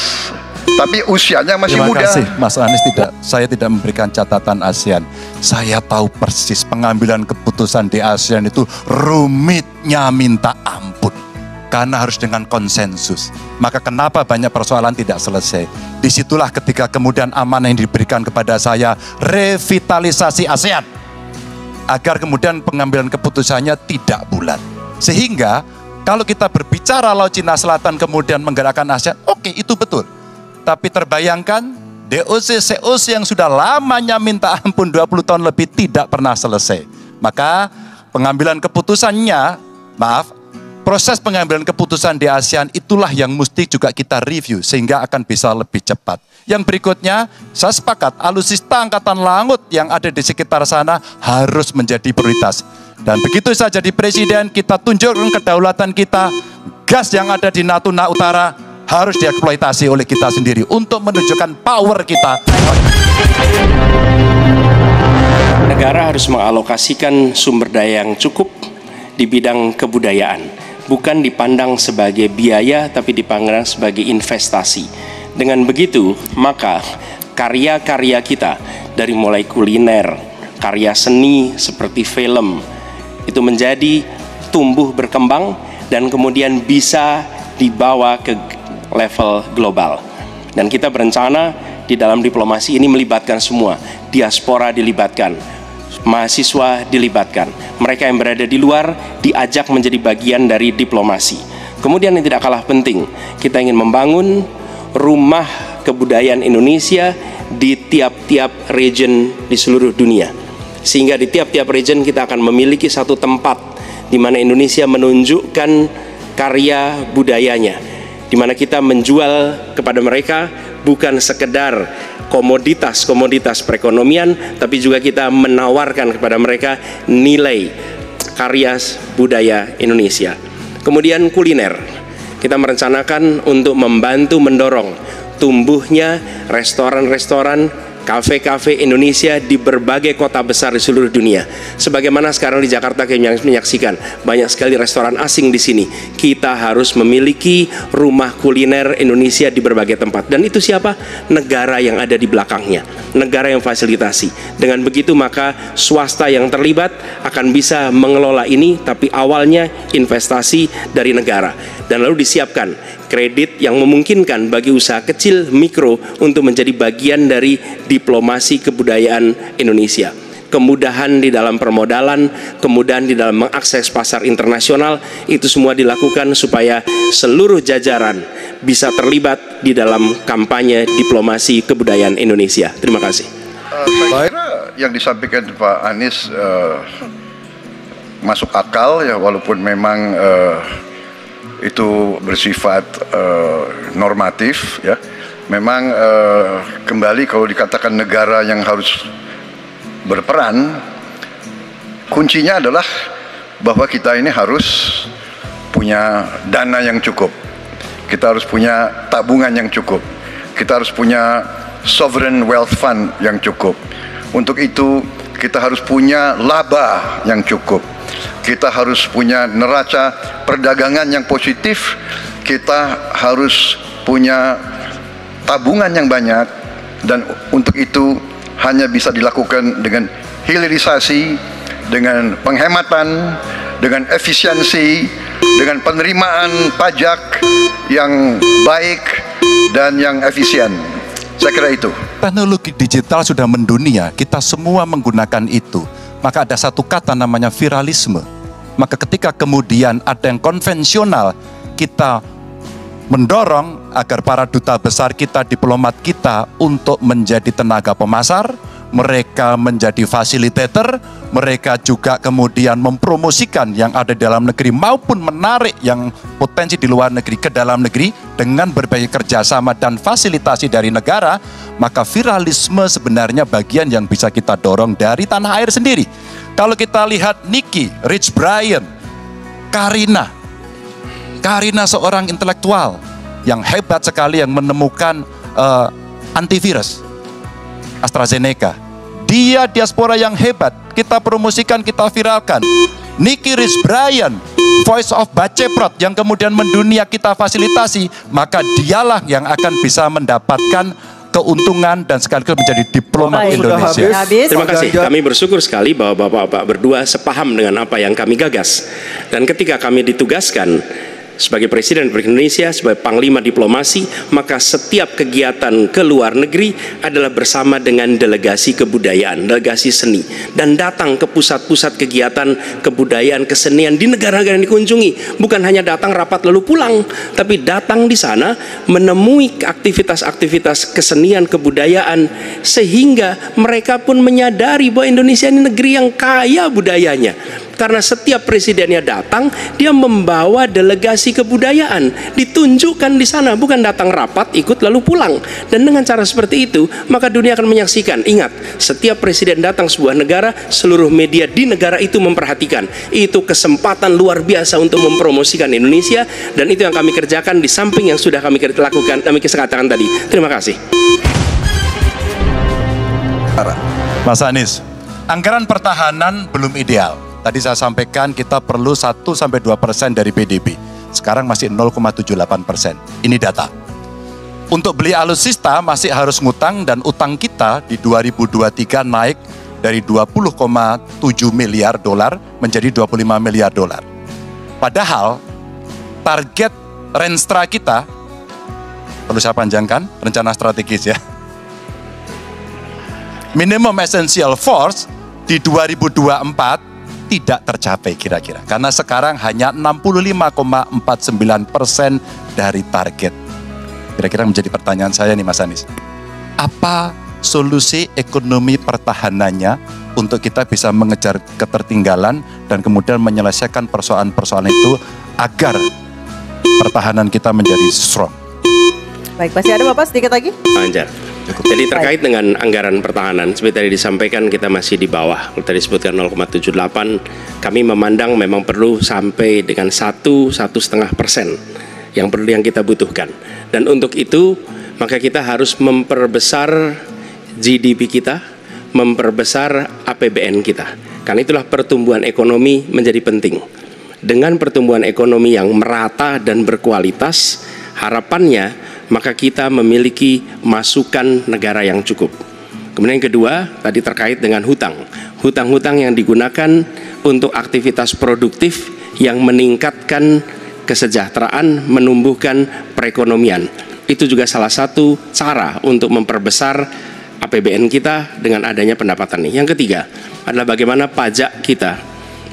Tapi usianya masih muda. Terima kasih Mas Anies, saya tidak memberikan catatan ASEAN. Saya tahu persis pengambilan keputusan di ASEAN itu rumitnya minta ampun. Karena harus dengan konsensus. Maka kenapa banyak persoalan tidak selesai? Disitulah ketika kemudian amanah yang diberikan kepada saya, revitalisasi ASEAN. Agar kemudian pengambilan keputusannya tidak bulat. Sehingga kalau kita berbicara Laut Cina Selatan kemudian menggerakkan ASEAN, oke, itu betul. Tapi terbayangkan DOC, COC yang sudah lamanya minta ampun 20 tahun lebih tidak pernah selesai. Maka pengambilan keputusannya, proses pengambilan keputusan di ASEAN itulah yang mesti juga kita review sehingga akan bisa lebih cepat. Yang berikutnya, saya sepakat alutsista angkatan laut yang ada di sekitar sana harus menjadi prioritas. Dan begitu saya jadi presiden, kita tunjukkan kedaulatan kita, gas yang ada di Natuna Utara harus dieksploitasi oleh kita sendiri untuk menunjukkan power kita. Negara harus mengalokasikan sumber daya yang cukup di bidang kebudayaan. bukan dipandang sebagai biaya tapi dipandang sebagai investasi. Dengan begitu, maka karya-karya kita dari mulai kuliner, karya seni seperti film itu menjadi tumbuh berkembang dan kemudian bisa dibawa ke level global. Dan kita berencana di dalam diplomasi ini melibatkan semua, diaspora dilibatkan, mahasiswa dilibatkan, mereka yang berada di luar diajak menjadi bagian dari diplomasi. Kemudian yang tidak kalah penting, kita ingin membangun rumah kebudayaan Indonesia di tiap-tiap region di seluruh dunia. Sehingga di tiap-tiap region kita akan memiliki satu tempat di mana Indonesia menunjukkan karya budayanya, di mana kita menjual kepada mereka bukan sekedar komoditas perekonomian, tapi juga kita menawarkan kepada mereka nilai karya budaya Indonesia. Kemudian kuliner, kita merencanakan untuk membantu mendorong tumbuhnya restoran-restoran, kafe-kafe Indonesia di berbagai kota besar di seluruh dunia. Sebagaimana sekarang di Jakarta kita menyaksikan banyak sekali restoran asing di sini. Kita harus memiliki rumah kuliner Indonesia di berbagai tempat. Dan itu siapa? Negara yang ada di belakangnya, negara yang fasilitasi. Dengan begitu maka swasta yang terlibat akan bisa mengelola ini, tapi awalnya investasi dari negara. Dan lalu disiapkan kredit yang memungkinkan bagi usaha kecil mikro untuk menjadi bagian dari diplomasi kebudayaan Indonesia. Kemudahan di dalam permodalan, kemudahan di dalam mengakses pasar internasional, itu semua dilakukan supaya seluruh jajaran bisa terlibat di dalam kampanye diplomasi kebudayaan Indonesia. Terima kasih. Saya kira yang disampaikan Pak Anies masuk akal ya, walaupun memang itu bersifat normatif ya. Memang kembali kalau dikatakan negara yang harus berperan, kuncinya adalah bahwa kita ini harus punya dana yang cukup, kita harus punya tabungan yang cukup, kita harus punya sovereign wealth fund yang cukup. Untuk itu kita harus punya laba yang cukup, kita harus punya neraca perdagangan yang positif, kita harus punya tabungan yang banyak. Dan untuk itu hanya bisa dilakukan dengan hilirisasi, dengan penghematan, dengan efisiensi, dengan penerimaan pajak yang baik dan yang efisien. Saya kira itu. Teknologi digital sudah mendunia, kita semua menggunakan itu. Maka ada satu kata namanya viralisme. Maka ketika kemudian ada yang konvensional, kita mendorong agar para duta besar kita, diplomat kita untuk menjadi tenaga pemasar, mereka menjadi fasilitator, mereka juga kemudian mempromosikan yang ada di dalam negeri maupun menarik yang potensi di luar negeri ke dalam negeri dengan berbagai kerjasama dan fasilitasi dari negara. Maka viralisme sebenarnya bagian yang bisa kita dorong dari tanah air sendiri. Kalau kita lihat Nicky, Rich Brian, Karina seorang intelektual yang hebat sekali yang menemukan antivirus AstraZeneca. Dia diaspora yang hebat, kita promosikan, kita viralkan. Nicky Rich Brian, Voice of Baceprot yang kemudian mendunia kita fasilitasi, maka dialah yang akan bisa mendapatkan keuntungan dan sekaligus menjadi diplomat Indonesia. Terima kasih. Kami bersyukur sekali bahwa Bapak-Bapak berdua sepaham dengan apa yang kami gagas. Dan ketika kami ditugaskan sebagai Presiden Republik Indonesia, sebagai Panglima Diplomasi, maka setiap kegiatan ke luar negeri adalah bersama dengan delegasi kebudayaan, delegasi seni, dan datang ke pusat-pusat kegiatan kebudayaan, kesenian di negara-negara yang dikunjungi. Bukan hanya datang rapat lalu pulang, tapi datang di sana menemui aktivitas-aktivitas kesenian kebudayaan, sehingga mereka pun menyadari bahwa Indonesia ini negeri yang kaya budayanya. Karena setiap presidennya datang, dia membawa delegasi kebudayaan, ditunjukkan di sana, bukan datang rapat, ikut lalu pulang. Dan dengan cara seperti itu, maka dunia akan menyaksikan. Ingat, setiap presiden datang sebuah negara, seluruh media di negara itu memperhatikan. Itu kesempatan luar biasa untuk mempromosikan Indonesia, dan itu yang kami kerjakan di samping yang sudah kami lakukan, kami katakan tadi. Terima kasih. Mas Anies, anggaran pertahanan belum ideal. Tadi saya sampaikan kita perlu 1-2% dari PDB. Sekarang masih 0,78%. Ini data. Untuk beli alutsista masih harus ngutang, dan utang kita di 2023 naik dari 20,7 miliar dolar menjadi 25 miliar dolar. Padahal target Renstra kita, perlu saya panjangkan, rencana strategis ya. Minimum essential force di 2024 tidak tercapai kira-kira. Karena sekarang hanya 65,49% dari target. Kira-kira menjadi pertanyaan saya nih Mas Anies. Apa solusi ekonomi pertahanannya untuk kita bisa mengejar ketertinggalan dan kemudian menyelesaikan persoalan-persoalan itu agar pertahanan kita menjadi strong? Baik, masih ada Bapak sedikit lagi? Lancar. Jadi terkait dengan anggaran pertahanan, seperti tadi disampaikan kita masih di bawah. Kalau tadi disebutkan 0,78, kami memandang memang perlu sampai dengan 1-1,5% yang kita butuhkan. Dan untuk itu maka kita harus memperbesar GDP kita, memperbesar APBN kita. Karena itulah pertumbuhan ekonomi menjadi penting. Dengan pertumbuhan ekonomi yang merata dan berkualitas, harapannya maka kita memiliki masukan negara yang cukup. Kemudian yang kedua, tadi terkait dengan hutang. Hutang-hutang yang digunakan untuk aktivitas produktif yang meningkatkan kesejahteraan, menumbuhkan perekonomian. Itu juga salah satu cara untuk memperbesar APBN kita dengan adanya pendapatan ini. Yang ketiga adalah bagaimana pajak kita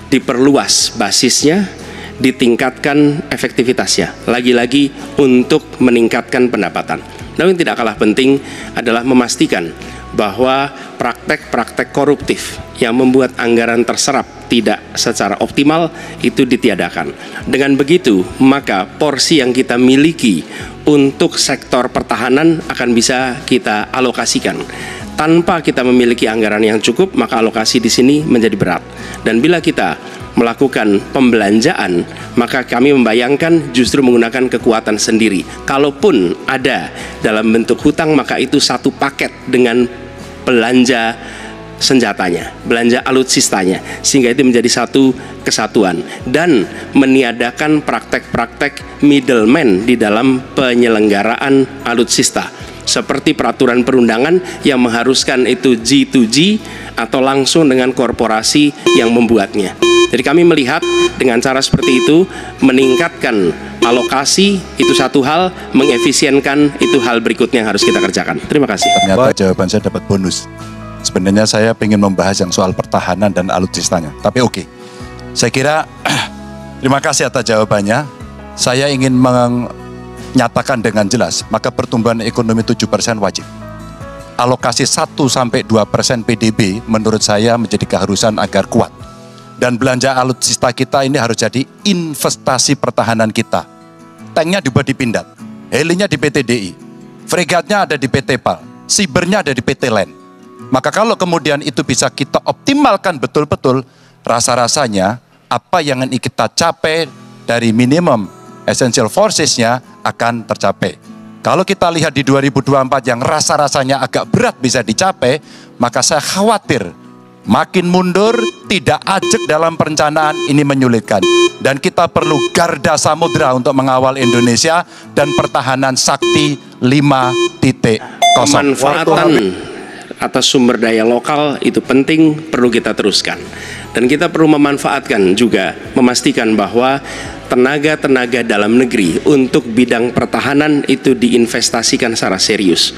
diperluas basisnya, ditingkatkan efektivitasnya, lagi-lagi untuk meningkatkan pendapatan. Namun tidak kalah penting adalah memastikan bahwa praktek-praktek koruptif yang membuat anggaran terserap tidak secara optimal itu ditiadakan. Dengan begitu, maka porsi yang kita miliki untuk sektor pertahanan akan bisa kita alokasikan. Tanpa kita memiliki anggaran yang cukup, maka alokasi di sini menjadi berat. Dan bila kita melakukan pembelanjaan, maka kami membayangkan justru menggunakan kekuatan sendiri. Kalaupun ada dalam bentuk hutang, maka itu satu paket dengan belanja senjatanya, belanja alutsistanya, sehingga itu menjadi satu kesatuan dan meniadakan praktek-praktek middleman di dalam penyelenggaraan alutsista, seperti peraturan perundangan yang mengharuskan itu G2G atau langsung dengan korporasi yang membuatnya. Jadi kami melihat dengan cara seperti itu meningkatkan alokasi itu satu hal, mengefisienkan itu hal berikutnya yang harus kita kerjakan. Terima kasih. Ternyata jawaban saya dapat bonus. Sebenarnya saya ingin membahas yang soal pertahanan dan alutsistanya. Tapi oke. Saya kira terima kasih atas jawabannya. Saya ingin menyatakan dengan jelas, maka pertumbuhan ekonomi 7% wajib. Alokasi 1-2% PDB menurut saya menjadi keharusan agar kuat. Dan belanja alutsista kita ini harus jadi investasi pertahanan kita. Tanknya dibuat di Pindad, helinya di PT DI, fregatnya ada di PT PAL, sibernya ada di PT LEN. Maka kalau kemudian itu bisa kita optimalkan betul-betul, rasa-rasanya apa yang ingin kita capai dari minimum essential forces-nya akan tercapai. Kalau kita lihat di 2024 yang rasa-rasanya agak berat bisa dicapai, maka saya khawatir makin mundur, tidak ajak dalam perencanaan, ini menyulitkan. Dan kita perlu garda samudra untuk mengawal Indonesia dan pertahanan sakti 5.0. Pemanfaatan atas sumber daya lokal itu penting, perlu kita teruskan. Dan kita perlu memanfaatkan juga, memastikan bahwa tenaga-tenaga dalam negeri untuk bidang pertahanan itu diinvestasikan secara serius.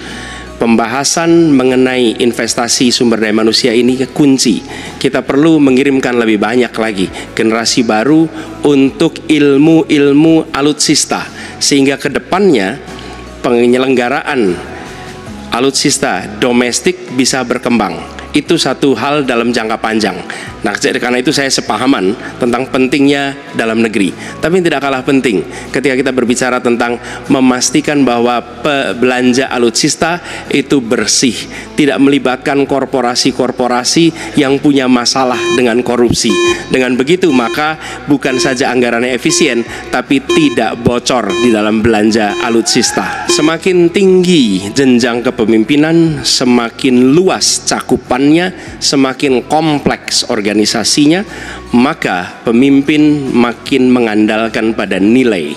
Pembahasan mengenai investasi sumber daya manusia ini kunci. Kita perlu mengirimkan lebih banyak lagi generasi baru untuk ilmu-ilmu alutsista, sehingga ke depannya penyelenggaraan alutsista domestik bisa berkembang. Itu satu hal dalam jangka panjang. Nah, karena itu saya sepahaman tentang pentingnya dalam negeri. Tapi tidak kalah penting ketika kita berbicara tentang memastikan bahwa belanja alutsista itu bersih, tidak melibatkan korporasi-korporasi yang punya masalah dengan korupsi. Dengan begitu maka bukan saja anggarannya efisien, tapi tidak bocor di dalam belanja alutsista. Semakin tinggi jenjang kepemimpinan, semakin luas cakupan kebutuhannya, semakin kompleks organisasinya, maka pemimpin makin mengandalkan pada nilai.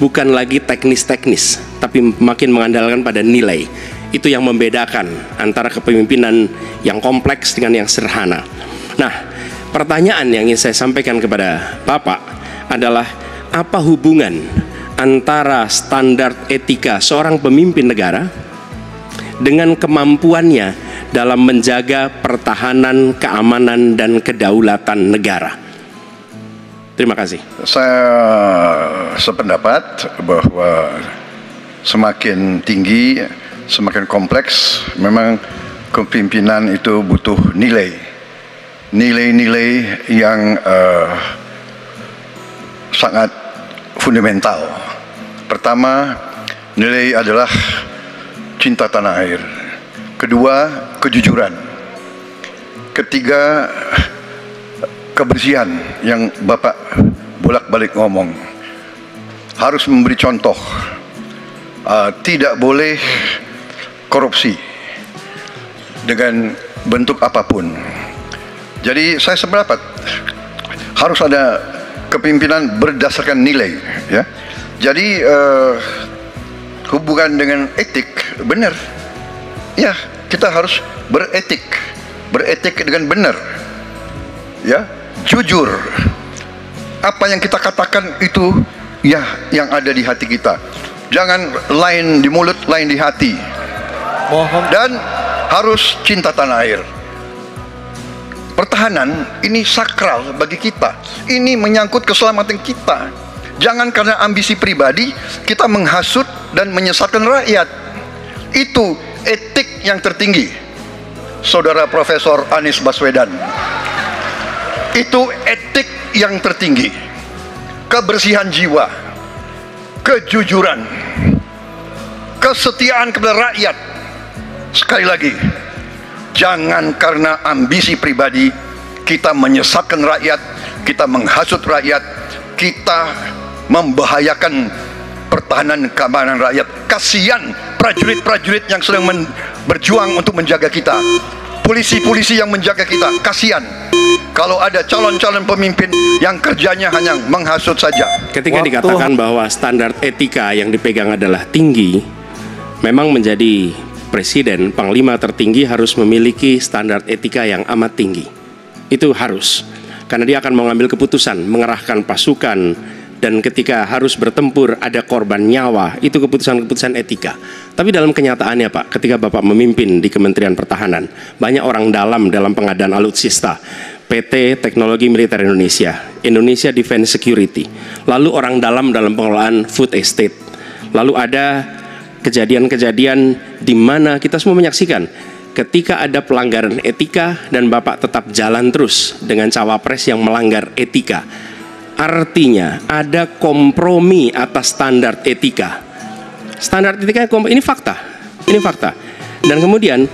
Bukan lagi teknis-teknis, tapi makin mengandalkan pada nilai. Itu yang membedakan antara kepemimpinan yang kompleks dengan yang sederhana. Nah, pertanyaan yang ingin saya sampaikan kepada Bapak adalah, apa hubungan antara standar etika seorang pemimpin negara dengan kemampuannya dalam menjaga pertahanan, keamanan, dan kedaulatan negara? Terima kasih. Saya sependapat bahwa semakin tinggi, semakin kompleks, memang kepemimpinan itu butuh nilai. Nilai-nilai yang sangat fundamental. Pertama, nilai adalah cinta tanah air. Kedua, kejujuran. Ketiga, kebersihan yang Bapak bolak-balik ngomong. Harus memberi contoh. Tidak boleh korupsi dengan bentuk apapun. Jadi saya sependapat harus ada kepemimpinan berdasarkan nilai, ya. Jadi hubungan dengan etik benar. Ya, kita harus beretik dengan benar. Ya, jujur. Apa yang kita katakan itu ya yang ada di hati kita. Jangan lain di mulut, lain di hati. Dan harus cinta tanah air. Pertahanan ini sakral bagi kita. Ini menyangkut keselamatan kita. Jangan karena ambisi pribadi kita menghasut dan menyesatkan rakyat. Itu etik yang tertinggi, Saudara Profesor Anies Baswedan. Itu etik yang tertinggi. Kebersihan jiwa, kejujuran, kesetiaan kepada rakyat. Sekali lagi, jangan karena ambisi pribadi kita menyesatkan rakyat, kita menghasut rakyat, kita membahayakan pertahanan keamanan rakyat. Kasihan prajurit-prajurit yang sedang berjuang untuk menjaga kita, polisi-polisi yang menjaga kita. Kasihan kalau ada calon-calon pemimpin yang kerjanya hanya menghasut saja. Ketika dikatakan bahwa standar etika yang dipegang adalah tinggi, memang menjadi presiden, panglima tertinggi harus memiliki standar etika yang amat tinggi. Itu harus, karena dia akan mengambil keputusan, mengerahkan pasukan, dan ketika harus bertempur ada korban nyawa, itu keputusan-keputusan etika. Tapi dalam kenyataannya Pak, ketika Bapak memimpin di Kementerian Pertahanan, banyak orang dalam pengadaan alutsista, PT Teknologi Militer Indonesia, Indonesia Defense Security, lalu orang dalam pengelolaan food estate, lalu ada kejadian-kejadian di mana kita semua menyaksikan ketika ada pelanggaran etika dan Bapak tetap jalan terus dengan cawapres yang melanggar etika. Artinya ada kompromi atas standar etika. Standar etika ini fakta. Ini fakta. Dan kemudian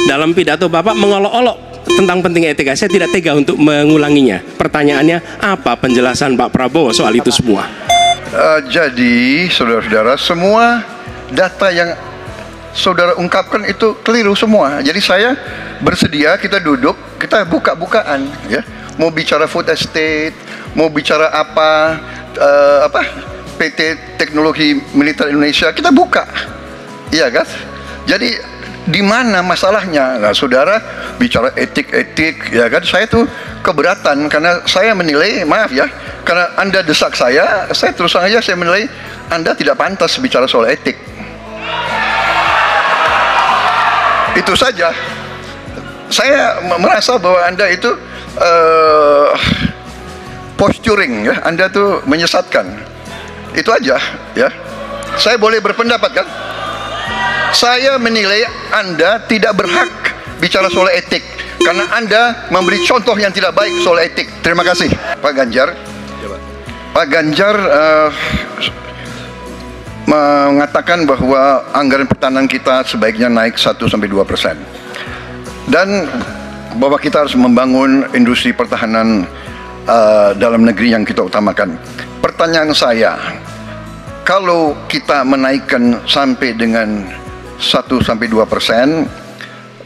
dalam pidato Bapak mengolok-olok tentang pentingnya etika. Saya tidak tega untuk mengulanginya. Pertanyaannya, apa penjelasan Pak Prabowo soal itu semua? Jadi saudara-saudara, semua data yang saudara ungkapkan itu keliru semua. Jadi saya bersedia kita duduk, kita buka-bukaan, ya. Mau bicara food estate, mau bicara apa PT Teknologi Militer Indonesia, kita buka, iya kan? Jadi di mana masalahnya? Nah, saudara bicara etik, ya kan? Saya tuh keberatan karena saya menilai, maaf ya, karena Anda desak saya terus terang aja saya menilai Anda tidak pantas bicara soal etik. Itu saja. Saya merasa bahwa Anda itu posturing, ya. Anda tuh menyesatkan. Itu aja, ya. Saya boleh berpendapat kan? Saya menilai Anda tidak berhak bicara soal etik karena Anda memberi contoh yang tidak baik soal etik. Terima kasih, Pak Ganjar. Pak Ganjar mengatakan bahwa anggaran pertahanan kita sebaiknya naik 1-2%, dan bahwa kita harus membangun industri pertahanan dalam negeri yang kita utamakan. Pertanyaan saya, kalau kita menaikkan sampai dengan 1-2%,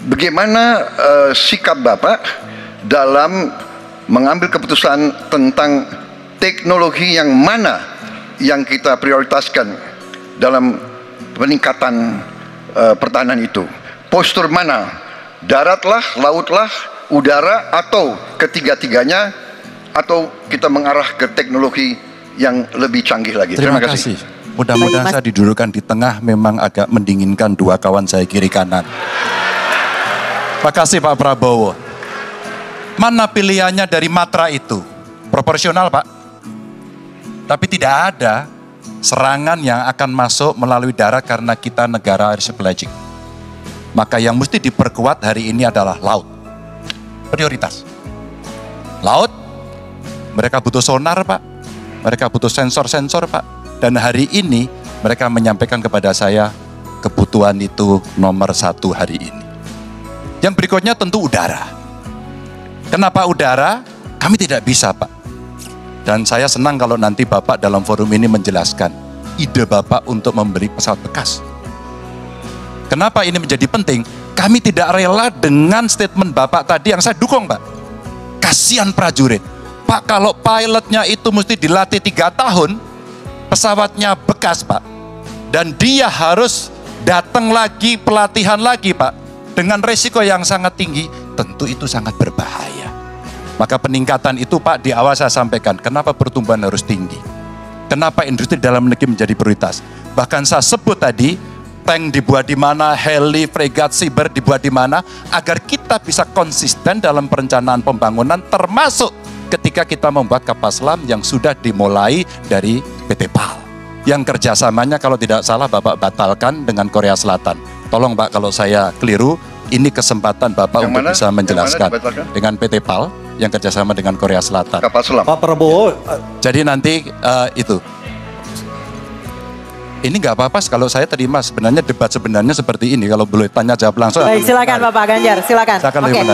bagaimana sikap Bapak dalam mengambil keputusan tentang teknologi yang mana yang kita prioritaskan dalam peningkatan pertahanan itu? Postur mana? Daratlah, lautlah, udara, atau ketiga-tiganya, atau kita mengarah ke teknologi yang lebih canggih lagi? Terima kasih. Mudah-mudahan saya didudukan di tengah, memang agak mendinginkan dua kawan saya kiri kanan. Terima kasih Pak Prabowo. Mana pilihannya dari Matra itu? Proporsional Pak. Tapi tidak ada serangan yang akan masuk melalui darat karena kita negara archipelagic. Maka yang mesti diperkuat hari ini adalah laut. Prioritas. Laut, mereka butuh sonar Pak. Mereka butuh sensor-sensor Pak. Dan hari ini mereka menyampaikan kepada saya kebutuhan itu nomor 1 hari ini. Yang berikutnya tentu udara. Kenapa udara? Kami tidak bisa Pak. Dan saya senang kalau nanti Bapak dalam forum ini menjelaskan ide Bapak untuk membeli pesawat bekas. Kenapa ini menjadi penting? Kami tidak rela dengan statement Bapak tadi yang saya dukung Pak. Kasihan prajurit. Pak, kalau pilotnya itu mesti dilatih 3 tahun, pesawatnya bekas Pak. Dan dia harus datang lagi, pelatihan lagi Pak. Dengan resiko yang sangat tinggi, tentu itu sangat berbahaya. Maka peningkatan itu Pak di awal saya sampaikan, kenapa pertumbuhan harus tinggi? Kenapa industri dalam negeri menjadi prioritas? Bahkan saya sebut tadi, tank dibuat di mana, heli, fregat, cyber dibuat di mana, agar kita bisa konsisten dalam perencanaan pembangunan, termasuk ketika kita membuat kapal selam yang sudah dimulai dari PT PAL. Yang kerjasamanya kalau tidak salah Bapak batalkan dengan Korea Selatan. Tolong Pak kalau saya keliru, ini kesempatan Bapak untuk bisa menjelaskan dengan PT PAL yang kerjasama dengan Korea Selatan. Kapal selam. Pak Prabowo. Jadi nanti itu. Ini nggak apa-apa kalau saya terima, sebenarnya debat sebenarnya seperti ini, kalau boleh tanya jawab langsung. Baik, silakan Bapak Ganjar, silakan.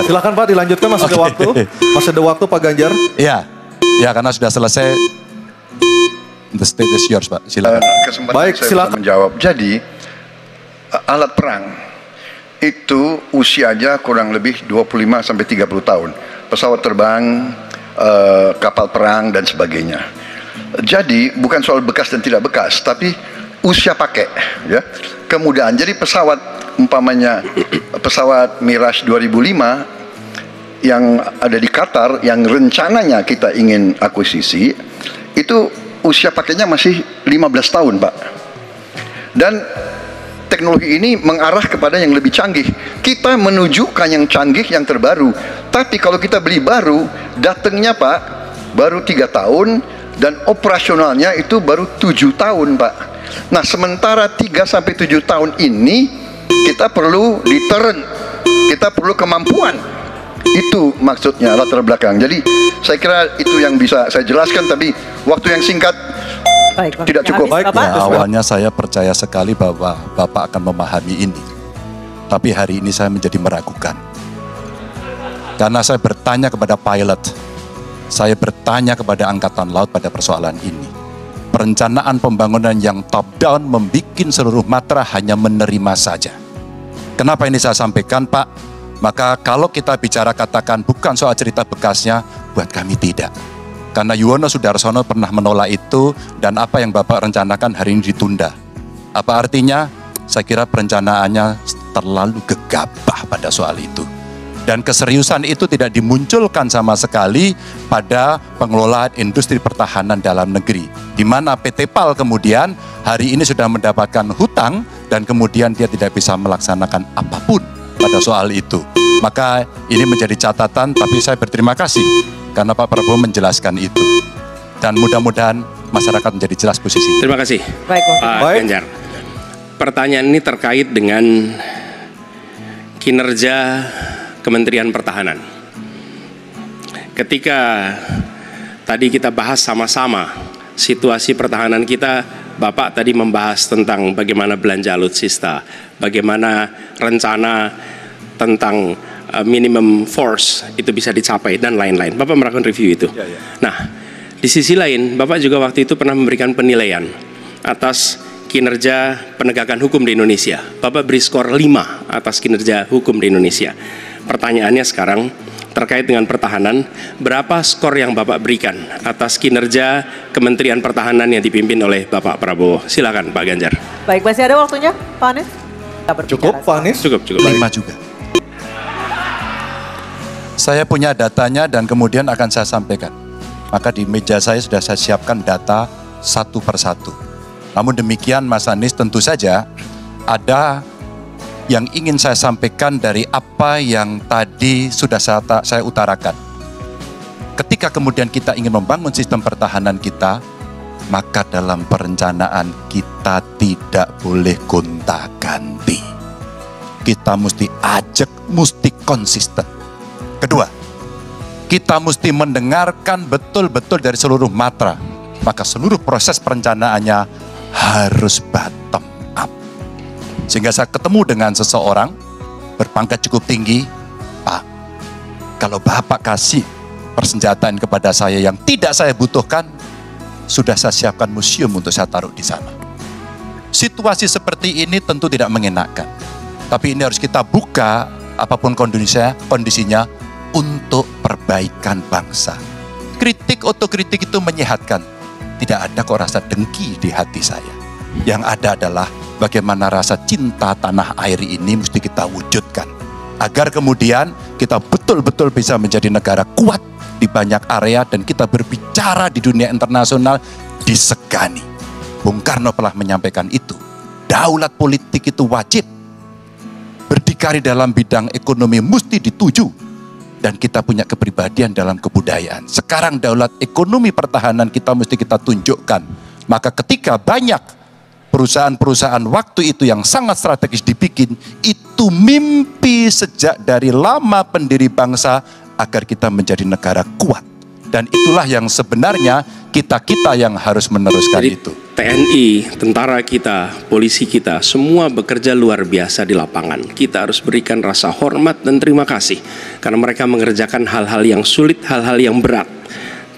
Silakan Pak, dilanjutkan, masih ada waktu. Masih ada waktu Pak Ganjar. Iya, ya karena sudah selesai. The stage is yours Pak, silakan. Kesempatan baik, saya silakan menjawab. Jadi alat perang itu usianya kurang lebih 25 sampai 30 tahun. Pesawat terbang, kapal perang dan sebagainya. Jadi bukan soal bekas dan tidak bekas, tapi usia pakai, ya, kemudahan. Jadi pesawat umpamanya pesawat Mirage 2005 yang ada di Qatar, yang rencananya kita ingin akuisisi, itu usia pakainya masih 15 tahun Pak. Dan teknologi ini mengarah kepada yang lebih canggih. Kita menunjukkan yang canggih, yang terbaru. Tapi kalau kita beli baru, datangnya Pak baru 3 tahun dan operasionalnya itu baru 7 tahun Pak. Nah sementara 3 sampai 7 tahun ini kita perlu deterrent, kita perlu kemampuan. Itu maksudnya latar belakang. Jadi saya kira itu yang bisa saya jelaskan, tapi waktu yang singkat tidak cukup. Baik, ya, awalnya saya percaya sekali bahwa Bapak akan memahami ini. Tapi hari ini saya menjadi meragukan. Karena saya bertanya kepada pilot, saya bertanya kepada Angkatan Laut pada persoalan ini. Perencanaan pembangunan yang top down membuat seluruh Matra hanya menerima saja. Kenapa ini saya sampaikan Pak? Maka kalau kita bicara katakan bukan soal cerita bekasnya, buat kami tidak. Karena Yuwono Sudarsono pernah menolak itu, dan apa yang Bapak rencanakan hari ini ditunda. Apa artinya? Saya kira perencanaannya terlalu gegabah pada soal itu. Dan keseriusan itu tidak dimunculkan sama sekali pada pengelolaan industri pertahanan dalam negeri. Di mana PT PAL kemudian hari ini sudah mendapatkan hutang dan kemudian dia tidak bisa melaksanakan apapun pada soal itu. Maka ini menjadi catatan, tapi saya berterima kasih karena Pak Prabowo menjelaskan itu. Dan mudah-mudahan masyarakat menjadi jelas posisi. Terima kasih Pak Ganjar. Pertanyaan ini terkait dengan kinerja Kementerian Pertahanan. Ketika tadi kita bahas sama-sama situasi pertahanan kita, Bapak tadi membahas tentang bagaimana belanja alutsista, bagaimana rencana tentang minimum force itu bisa dicapai dan lain-lain. Bapak melakukan review itu. Nah, di sisi lain, Bapak juga waktu itu pernah memberikan penilaian atas kinerja penegakan hukum di Indonesia. Bapak beri skor 5 atas kinerja hukum di Indonesia. Pertanyaannya sekarang terkait dengan pertahanan, berapa skor yang Bapak berikan atas kinerja Kementerian Pertahanan yang dipimpin oleh Bapak Prabowo? Silakan Pak Ganjar. Baik, masih ada waktunya Pak Anies? Cukup Pak Anies? Cukup. 5 juga. Saya punya datanya dan kemudian akan saya sampaikan. Maka di meja saya sudah saya siapkan data satu persatu. Namun demikian Mas Anies, tentu saja ada yang ingin saya sampaikan dari apa yang tadi sudah saya utarakan. Ketika kemudian kita ingin membangun sistem pertahanan kita, maka dalam perencanaan kita tidak boleh gonta-ganti. Kita mesti ajak, mesti konsisten. Kedua, kita mesti mendengarkan betul-betul dari seluruh matra. Maka seluruh proses perencanaannya harus bottom up. Sehingga saya ketemu dengan seseorang berpangkat cukup tinggi, Pak, kalau Bapak kasih persenjataan kepada saya yang tidak saya butuhkan, sudah saya siapkan museum untuk saya taruh di sana. Situasi seperti ini tentu tidak mengenakan. Tapi ini harus kita buka apapun kondisinya untuk perbaikan bangsa. Kritik, otokritik itu menyehatkan. Tidak ada kok rasa dengki di hati saya. Yang ada adalah bagaimana rasa cinta tanah air ini mesti kita wujudkan. Agar kemudian kita betul-betul bisa menjadi negara kuat di banyak area dan kita berbicara di dunia internasional disegani. Bung Karno telah menyampaikan itu. Daulat politik itu wajib. Berdikari dalam bidang ekonomi mesti dituju. Dan kita punya kepribadian dalam kebudayaan. Sekarang daulat ekonomi pertahanan kita mesti kita tunjukkan. Maka ketika banyak perusahaan-perusahaan waktu itu yang sangat strategis dibikin, itu mimpi sejak dari lama pendiri bangsa agar kita menjadi negara kuat. Dan itulah yang sebenarnya kita-kita yang harus meneruskan. Jadi, itu. TNI, tentara kita, polisi kita, semua bekerja luar biasa di lapangan. Kita harus berikan rasa hormat dan terima kasih. Karena mereka mengerjakan hal-hal yang sulit, hal-hal yang berat.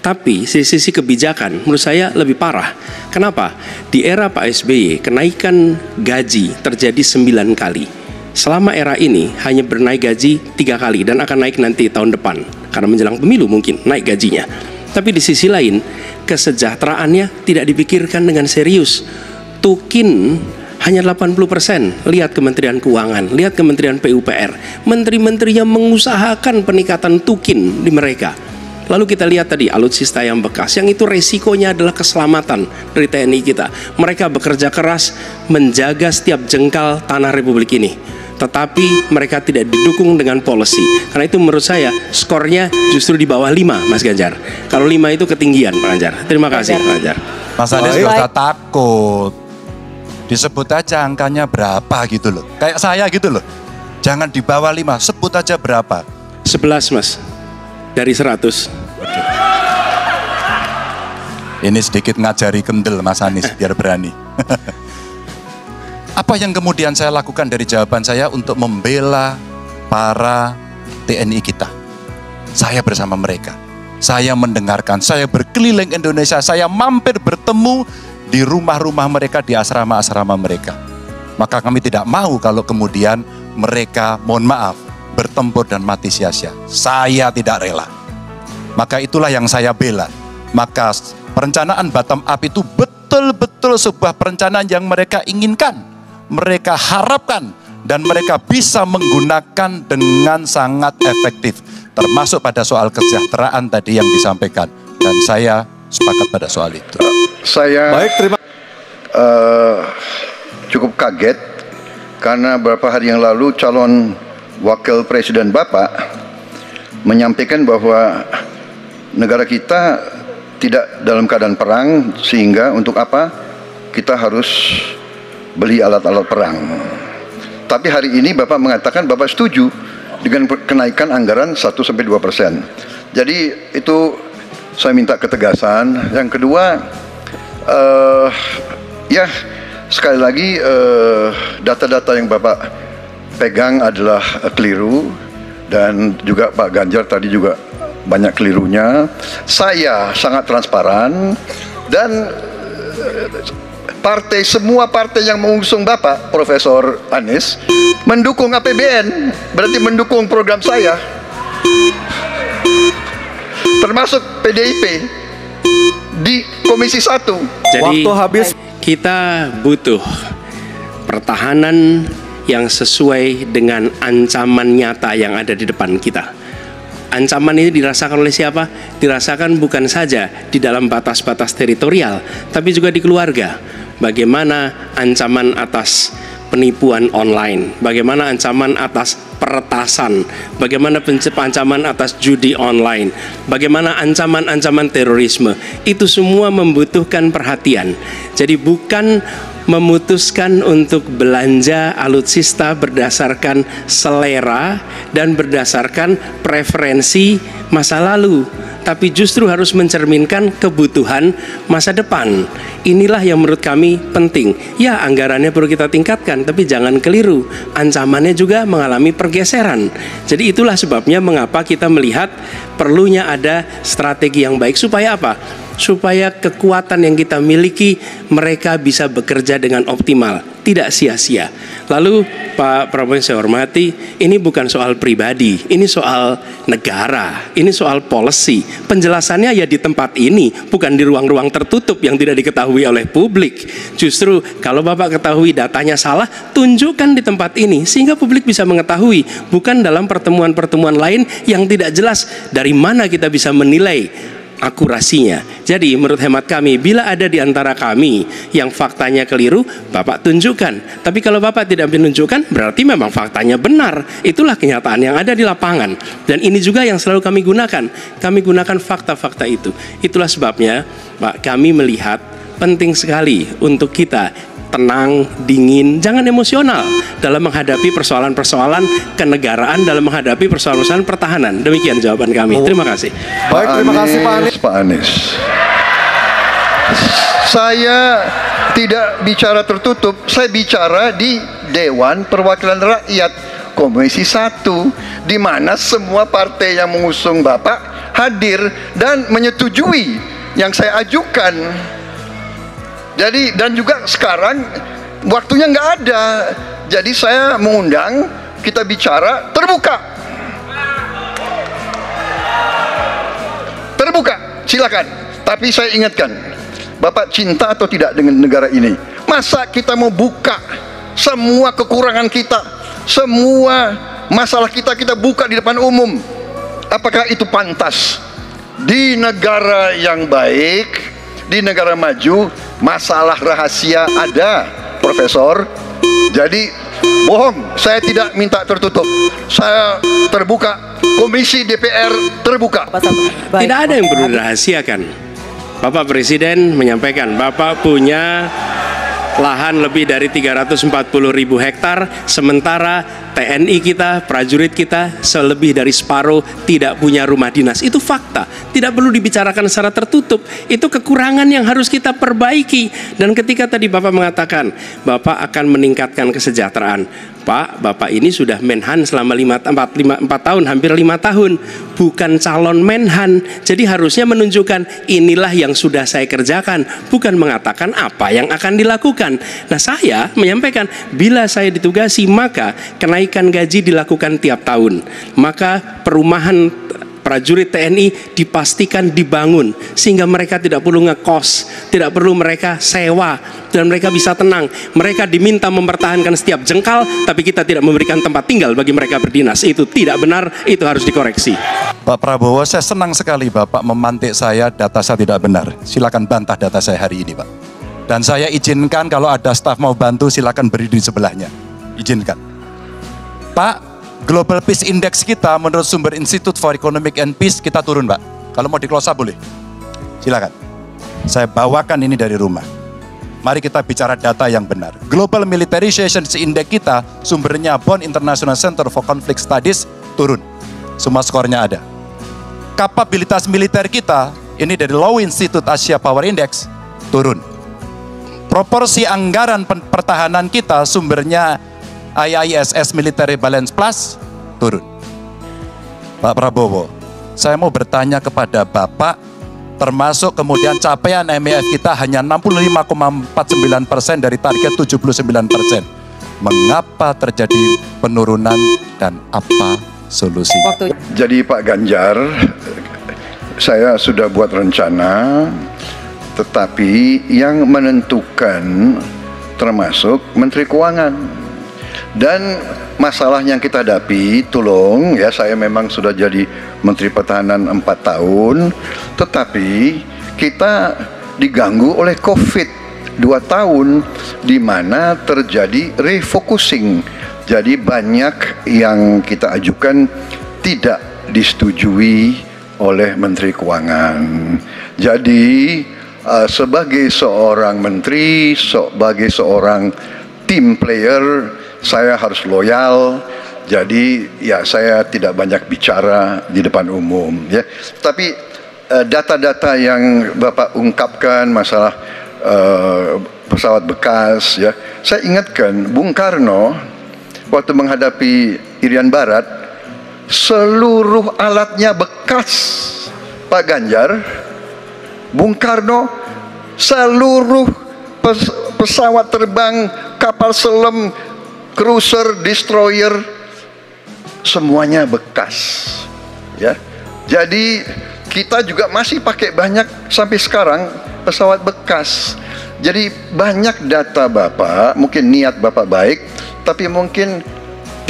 Tapi sisi kebijakan menurut saya lebih parah. Kenapa? Di era Pak SBY, kenaikan gaji terjadi 9 kali. Selama era ini hanya bernaik gaji 3 kali dan akan naik nanti tahun depan. Karena menjelang pemilu mungkin naik gajinya. Tapi di sisi lain, kesejahteraannya tidak dipikirkan dengan serius. Tukin hanya 80%. Lihat Kementerian Keuangan, lihat Kementerian PUPR. Menteri-menterinya mengusahakan peningkatan tukin di mereka. Lalu kita lihat tadi alutsista yang bekas, yang itu resikonya adalah keselamatan dari TNI kita. Mereka bekerja keras menjaga setiap jengkal tanah Republik ini. Tetapi mereka tidak didukung dengan policy. Karena itu menurut saya skornya justru di bawah 5, Mas Ganjar. Kalau 5 itu ketinggian, Pak Ganjar. Terima kasih, Pak Ganjar. Mas Anies gak usah takut. Disebut aja angkanya berapa gitu loh. Kayak saya gitu loh. Jangan di bawah 5, sebut aja berapa. 11, Mas. Dari 100. Ini sedikit ngajari kendel Mas Anies biar berani. Apa yang kemudian saya lakukan dari jawaban saya untuk membela para TNI kita? Saya bersama mereka. Saya mendengarkan, saya berkeliling Indonesia, saya mampir bertemu di rumah-rumah mereka, di asrama-asrama mereka. Maka kami tidak mau kalau kemudian mereka, mohon maaf, bertempur dan mati sia-sia. Saya tidak rela. Maka itulah yang saya bela. Maka perencanaan bottom up itu betul-betul sebuah perencanaan yang mereka inginkan, mereka harapkan, dan mereka bisa menggunakan dengan sangat efektif. Termasuk pada soal kesejahteraan tadi yang disampaikan. Dan saya sepakat pada soal itu. Saya cukup kaget karena beberapa hari yang lalu calon wakil presiden Bapak menyampaikan bahwa negara kita tidak dalam keadaan perang, sehingga untuk apa kita harus beli alat-alat perang. Tapi hari ini Bapak mengatakan Bapak setuju dengan kenaikan anggaran 1-2%. Jadi itu saya minta ketegasan. Yang kedua, ya sekali lagi data-data yang Bapak pegang adalah keliru, dan juga Pak Ganjar tadi juga banyak kelirunya. Saya sangat transparan dan semua partai yang mengusung Bapak, Profesor Anies, mendukung APBN, berarti mendukung program saya. Termasuk PDIP di Komisi 1. Jadi waktu habis. Kita butuh pertahanan yang sesuai dengan ancaman nyata yang ada di depan kita. Ancaman ini dirasakan oleh siapa? Dirasakan bukan saja di dalam batas-batas teritorial, tapi juga di keluarga. Bagaimana ancaman atas penipuan online, bagaimana ancaman atas peretasan, bagaimana ancaman atas judi online, bagaimana ancaman-ancaman terorisme. Itu semua membutuhkan perhatian. Jadi bukan memutuskan untuk belanja alutsista berdasarkan selera dan berdasarkan preferensi masa lalu, tapi justru harus mencerminkan kebutuhan masa depan. Inilah yang menurut kami penting. Ya, anggarannya perlu kita tingkatkan, tapi jangan keliru, ancamannya juga mengalami pergeseran. Jadi itulah sebabnya mengapa kita melihat perlunya ada strategi yang baik. Supaya apa? Supaya kekuatan yang kita miliki mereka bisa bekerja dengan optimal, tidak sia-sia. Lalu Pak Prabowo yang saya hormati, ini bukan soal pribadi, ini soal negara, ini soal policy. Penjelasannya ya di tempat ini, bukan di ruang-ruang tertutup yang tidak diketahui oleh publik. Justru kalau Bapak ketahui datanya salah, tunjukkan di tempat ini sehingga publik bisa mengetahui, bukan dalam pertemuan-pertemuan lain yang tidak jelas dari mana kita bisa menilai akurasinya. Jadi menurut hemat kami, bila ada di antara kami yang faktanya keliru, Bapak tunjukkan. Tapi kalau Bapak tidak menunjukkan, berarti memang faktanya benar. Itulah kenyataan yang ada di lapangan. Dan ini juga yang selalu kami gunakan. Kami gunakan fakta-fakta itu. Itulah sebabnya, Pak, kami melihat penting sekali untuk kita tenang, dingin, jangan emosional dalam menghadapi persoalan-persoalan kenegaraan, dalam menghadapi persoalan-persoalan pertahanan. Demikian jawaban kami. Terima kasih. Baik, terima kasih Pak Anies. Pak Anies, saya tidak bicara tertutup, saya bicara di Dewan Perwakilan Rakyat Komisi 1, di mana semua partai yang mengusung Bapak hadir dan menyetujui yang saya ajukan. Jadi, dan juga sekarang waktunya nggak ada, jadi saya mengundang kita bicara terbuka. Terbuka, silakan. Tapi saya ingatkan, Bapak cinta atau tidak dengan negara ini? Masa kita mau buka semua kekurangan kita, semua masalah kita buka di depan umum? Apakah itu pantas? Di negara yang baik, di negara maju, masalah rahasia ada, Profesor. Jadi bohong, saya tidak minta tertutup, saya terbuka. Komisi DPR terbuka. Tidak ada yang perlu dirahasiakan. Bapak Presiden menyampaikan, Bapak punya lahan lebih dari 340.000 hektar, sementara TNI kita, prajurit kita selebih dari separuh tidak punya rumah dinas. Itu fakta, tidak perlu dibicarakan secara tertutup. Itu kekurangan yang harus kita perbaiki. Dan ketika tadi Bapak mengatakan Bapak akan meningkatkan kesejahteraan, Pak, Bapak ini sudah Menhan selama 4 tahun, hampir 5 tahun, bukan calon Menhan. Jadi harusnya menunjukkan inilah yang sudah saya kerjakan, bukan mengatakan apa yang akan dilakukan. Nah, saya menyampaikan bila saya ditugasi maka kenaikan gaji dilakukan tiap tahun, maka perumahan prajurit TNI dipastikan dibangun sehingga mereka tidak perlu ngekos, tidak perlu mereka sewa, dan mereka bisa tenang. Mereka diminta mempertahankan setiap jengkal, tapi kita tidak memberikan tempat tinggal bagi mereka berdinas. Itu tidak benar, itu harus dikoreksi. Pak Prabowo, saya senang sekali Bapak memantik saya, data saya tidak benar. Silakan bantah data saya hari ini, Pak. Dan saya izinkan kalau ada staf mau bantu, silakan berdiri di sebelahnya. Izinkan. Pak, Global Peace Index kita menurut sumber Institute for Economic and Peace kita turun, Pak. Kalau mau di-close up boleh. Silakan. Saya bawakan ini dari rumah. Mari kita bicara data yang benar. Global Militarization Index kita sumbernya Bonn International Center for Conflict Studies turun. Semua skornya ada. Kapabilitas militer kita ini dari Law Institute Asia Power Index turun. Proporsi anggaran pertahanan kita sumbernya IISS Military Balance Plus turun. Pak Prabowo, saya mau bertanya kepada Bapak Termasuk kemudian capaian MEF kita hanya 65,49% dari target 79%. Mengapa terjadi penurunan dan apa solusi? Jadi Pak Ganjar, saya sudah buat rencana, tetapi yang menentukan termasuk Menteri Keuangan. Dan masalah yang kita hadapi, tolong ya, saya memang sudah jadi Menteri Pertahanan 4 tahun, tetapi kita diganggu oleh COVID 2 tahun, di mana terjadi refocusing. Jadi banyak yang kita ajukan tidak disetujui oleh Menteri Keuangan. Jadi sebagai seorang menteri, sebagai seorang team player, saya harus loyal. Jadi ya saya tidak banyak bicara di depan umum ya. Tapi data-data yang Bapak ungkapkan masalah pesawat bekas ya. Saya ingatkan Bung Karno waktu menghadapi Irian Barat, seluruh alatnya bekas. Pak Ganjar, Bung Karno, seluruh pesawat terbang, kapal selam, cruiser, destroyer, semuanya bekas ya. Jadi kita juga masih pakai banyak sampai sekarang pesawat bekas. Jadi banyak data Bapak, mungkin niat Bapak baik, tapi mungkin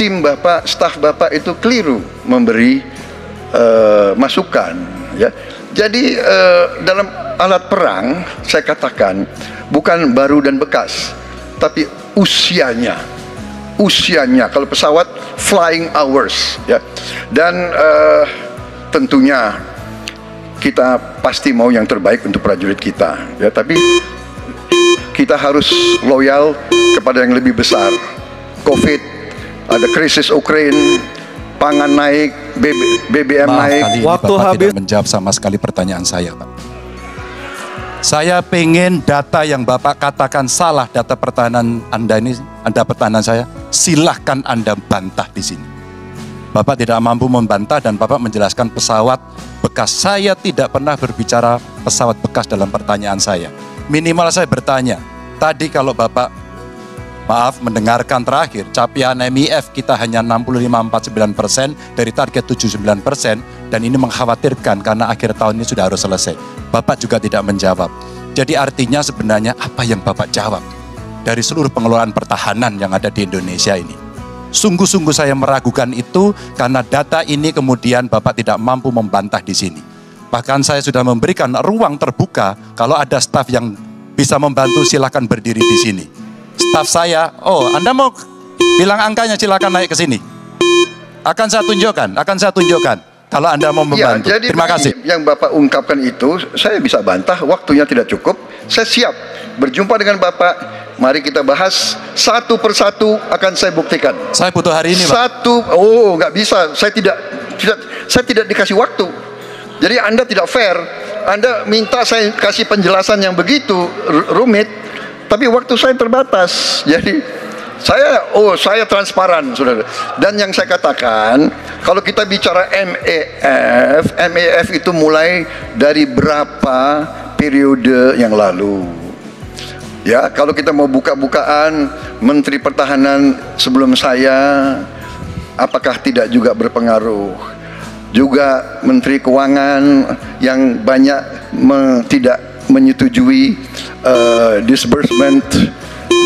tim Bapak, staf Bapak itu keliru memberi masukan ya. Jadi dalam alat perang saya katakan bukan baru dan bekas, tapi usianya kalau pesawat flying hours ya. Dan tentunya kita pasti mau yang terbaik untuk prajurit kita ya, tapi kita harus loyal kepada yang lebih besar. COVID, ada krisis Ukraina, pangan naik, BBM naik. Waktu Bapak habis. Tidak menjawab sama sekali pertanyaan saya, Pak. Saya pengen data yang Bapak katakan salah, data pertahanan Anda ini, Anda pertahanan saya, silahkan Anda bantah di sini. Bapak tidak mampu membantah dan Bapak menjelaskan pesawat bekas. Saya tidak pernah berbicara pesawat bekas dalam pertanyaan saya. Minimal saya bertanya, tadi kalau Bapak, maaf, mendengarkan terakhir, capaian MEF kita hanya 65,49% dari target 79%, dan ini mengkhawatirkan karena akhir tahun ini sudah harus selesai. Bapak juga tidak menjawab. Jadi artinya sebenarnya apa yang Bapak jawab dari seluruh pengelolaan pertahanan yang ada di Indonesia ini? Sungguh-sungguh saya meragukan itu karena data ini kemudian Bapak tidak mampu membantah di sini. Bahkan saya sudah memberikan ruang terbuka, kalau ada staf yang bisa membantu silakan berdiri di sini. Staf saya, oh Anda mau bilang angkanya silakan naik ke sini. Akan saya tunjukkan kalau Anda mau membantu. Ya, jadi terima kasih. Yang Bapak ungkapkan itu saya bisa bantah, waktunya tidak cukup. Saya siap berjumpa dengan Bapak. Mari kita bahas satu persatu, akan saya buktikan. Saya butuh hari ini, Pak. Nggak bisa. Saya tidak dikasih waktu. Jadi Anda tidak fair. Anda minta saya kasih penjelasan yang begitu rumit, tapi waktu saya terbatas. Jadi saya transparan, saudara. Dan yang saya katakan, kalau kita bicara MEF itu mulai dari berapa periode yang lalu. Ya, kalau kita mau buka-bukaan, Menteri Pertahanan sebelum saya, apakah tidak juga berpengaruh? Juga Menteri Keuangan yang banyak tidak menyetujui disbursement.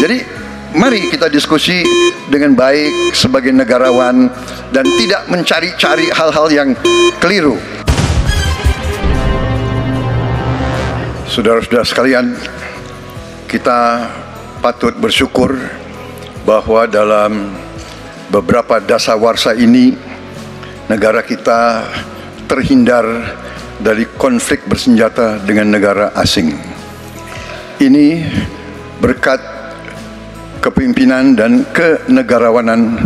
Jadi mari kita diskusi dengan baik sebagai negarawan dan tidak mencari-cari hal-hal yang keliru. Saudara-saudara sekalian, kita patut bersyukur bahwa dalam beberapa dasawarsa ini negara kita terhindar dari konflik bersenjata dengan negara asing. Ini berkat kepemimpinan dan kenegarawanan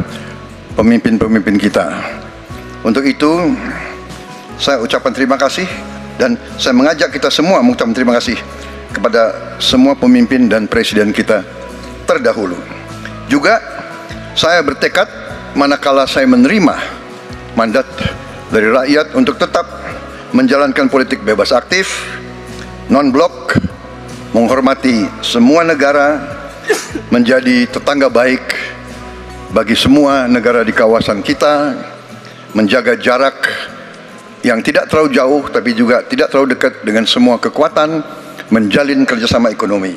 pemimpin-pemimpin kita. Untuk itu, saya ucapkan terima kasih dan saya mengajak kita semua mengucapkan terima kasih kepada semua pemimpin dan presiden kita terdahulu. Juga saya bertekad manakala saya menerima mandat dari rakyat untuk tetap menjalankan politik bebas aktif, non-blok, menghormati semua negara, menjadi tetangga baik bagi semua negara di kawasan kita, menjaga jarak yang tidak terlalu jauh tapi juga tidak terlalu dekat dengan semua kekuatan, menjalin kerjasama ekonomi.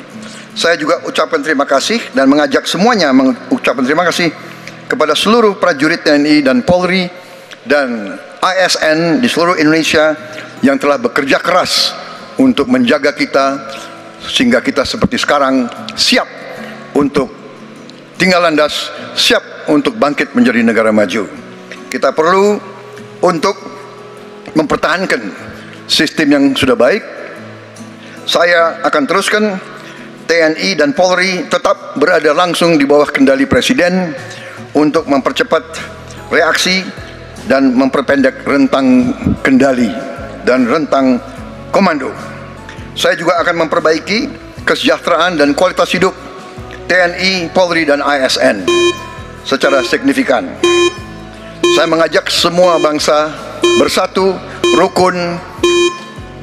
Saya juga ucapkan terima kasih dan mengajak semuanya mengucapkan terima kasih kepada seluruh prajurit TNI dan Polri dan ASN di seluruh Indonesia yang telah bekerja keras untuk menjaga kita sehingga kita seperti sekarang siap untuk tinggal landas, siap untuk bangkit menjadi negara maju. Kita perlu untuk mempertahankan sistem yang sudah baik. Saya akan teruskan TNI dan Polri tetap berada langsung di bawah kendali Presiden untuk mempercepat reaksi dan memperpendek rentang kendali dan rentang komando. Saya juga akan memperbaiki kesejahteraan dan kualitas hidup TNI, Polri, dan ASN secara signifikan. Saya mengajak semua bangsa bersatu, rukun,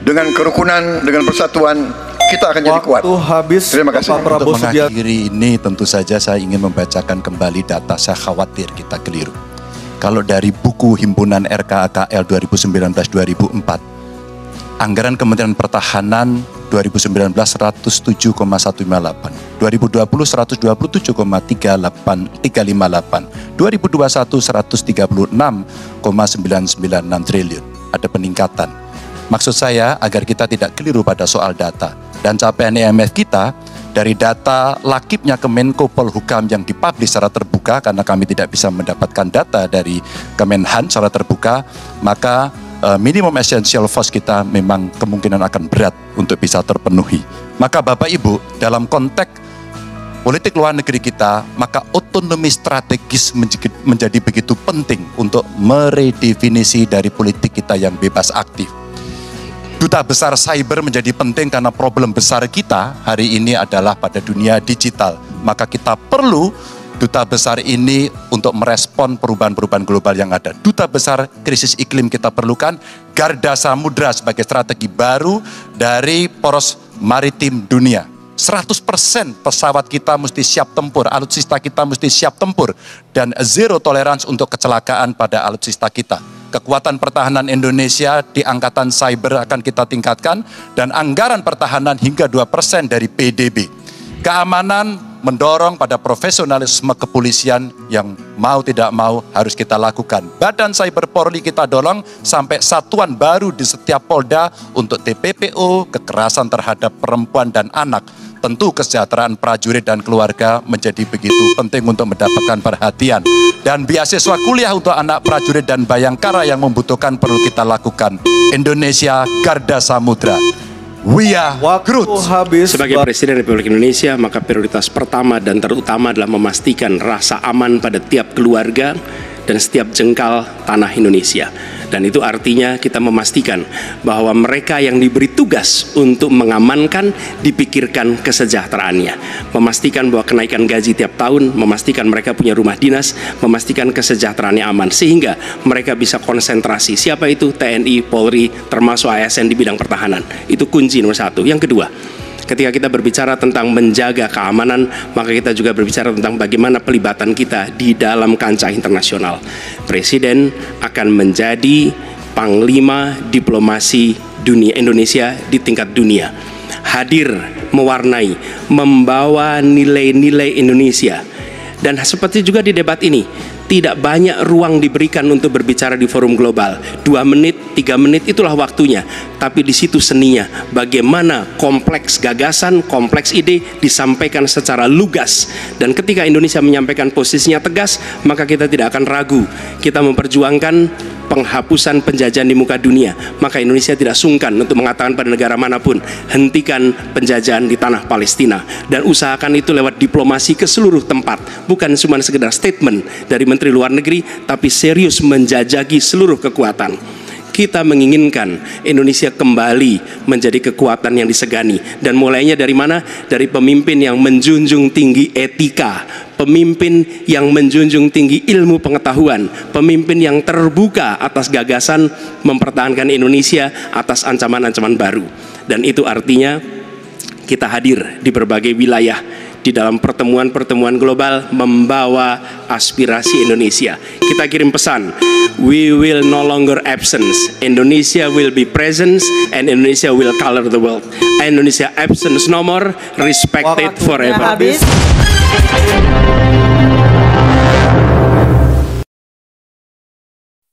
dengan kerukunan, dengan persatuan, kita akan jadi kuat. Waktu habis. Terima kasih. Untuk mengakhiri ini tentu saja saya ingin membacakan kembali data. Saya khawatir kita keliru. Kalau dari buku Himpunan RKAKL 2019-2004, anggaran Kementerian Pertahanan 2019 107,158, 2020 127,358, 2021 136,996 triliun. Ada peningkatan. Maksud saya agar kita tidak keliru pada soal data. Dan capaian IMF kita dari data lakibnya Kemenko Polhukam yang dipublish secara terbuka, karena kami tidak bisa mendapatkan data dari Kemenhan secara terbuka, maka minimum essential force kita memang kemungkinan akan berat untuk bisa terpenuhi. Maka Bapak Ibu, dalam konteks politik luar negeri kita, maka otonomi strategis menjadi begitu penting untuk meredefinisi dari politik kita yang bebas aktif. Duta besar cyber menjadi penting karena problem besar kita hari ini adalah pada dunia digital. Maka kita perlu duta besar ini untuk merespon perubahan-perubahan global yang ada. Duta besar krisis iklim kita perlukan, garda samudra sebagai strategi baru dari poros maritim dunia. 100% pesawat kita mesti siap tempur, alutsista kita mesti siap tempur, dan zero tolerance untuk kecelakaan pada alutsista kita. Kekuatan pertahanan Indonesia di angkatan cyber akan kita tingkatkan, dan anggaran pertahanan hingga 2% dari PDB. Keamanan mendorong pada profesionalisme kepolisian yang mau tidak mau harus kita lakukan. Badan Cyber Polri kita dorong sampai satuan baru di setiap Polda untuk TPPO, kekerasan terhadap perempuan dan anak. Tentu kesejahteraan prajurit dan keluarga menjadi begitu penting untuk mendapatkan perhatian. Dan beasiswa kuliah untuk anak prajurit dan bayangkara yang membutuhkan perlu kita lakukan. Indonesia Garda Samudra. We are Groot. Sebagai Presiden Republik Indonesia, maka prioritas pertama dan terutama adalah memastikan rasa aman pada tiap keluarga dan setiap jengkal tanah Indonesia. Dan itu artinya kita memastikan bahwa mereka yang diberi tugas untuk mengamankan dipikirkan kesejahteraannya. Memastikan bahwa kenaikan gaji tiap tahun, memastikan mereka punya rumah dinas, memastikan kesejahteraannya aman. Sehingga mereka bisa konsentrasi. Siapa itu? TNI, Polri, termasuk ASN di bidang pertahanan. Itu kunci nomor satu. Yang kedua, ketika kita berbicara tentang menjaga keamanan, maka kita juga berbicara tentang bagaimana pelibatan kita di dalam kancah internasional. Presiden akan menjadi panglima diplomasi dunia Indonesia di tingkat dunia. Hadir, mewarnai, membawa nilai-nilai Indonesia. Dan seperti juga di debat ini, tidak banyak ruang diberikan untuk berbicara di forum global. 2 menit, 3 menit itulah waktunya. Tapi di situ seninya, bagaimana kompleks gagasan, kompleks ide disampaikan secara lugas. Dan ketika Indonesia menyampaikan posisinya tegas, maka kita tidak akan ragu. Kita memperjuangkan penghapusan penjajahan di muka dunia. Maka Indonesia tidak sungkan untuk mengatakan pada negara manapun, hentikan penjajahan di tanah Palestina. Dan usahakan itu lewat diplomasi ke seluruh tempat. Bukan cuma sekedar statement dari Menteri Luar Negeri, tapi serius menjajaki seluruh kekuatan. Kita menginginkan Indonesia kembali menjadi kekuatan yang disegani. Dan mulainya dari mana? Dari pemimpin yang menjunjung tinggi etika, pemimpin yang menjunjung tinggi ilmu pengetahuan, pemimpin yang terbuka atas gagasan mempertahankan Indonesia atas ancaman-ancaman baru. Dan itu artinya kita hadir di berbagai wilayah di dalam pertemuan-pertemuan global membawa aspirasi Indonesia. Kita kirim pesan, we will no longer absence, Indonesia will be presence and Indonesia will color the world. Indonesia absence no more, respected forever.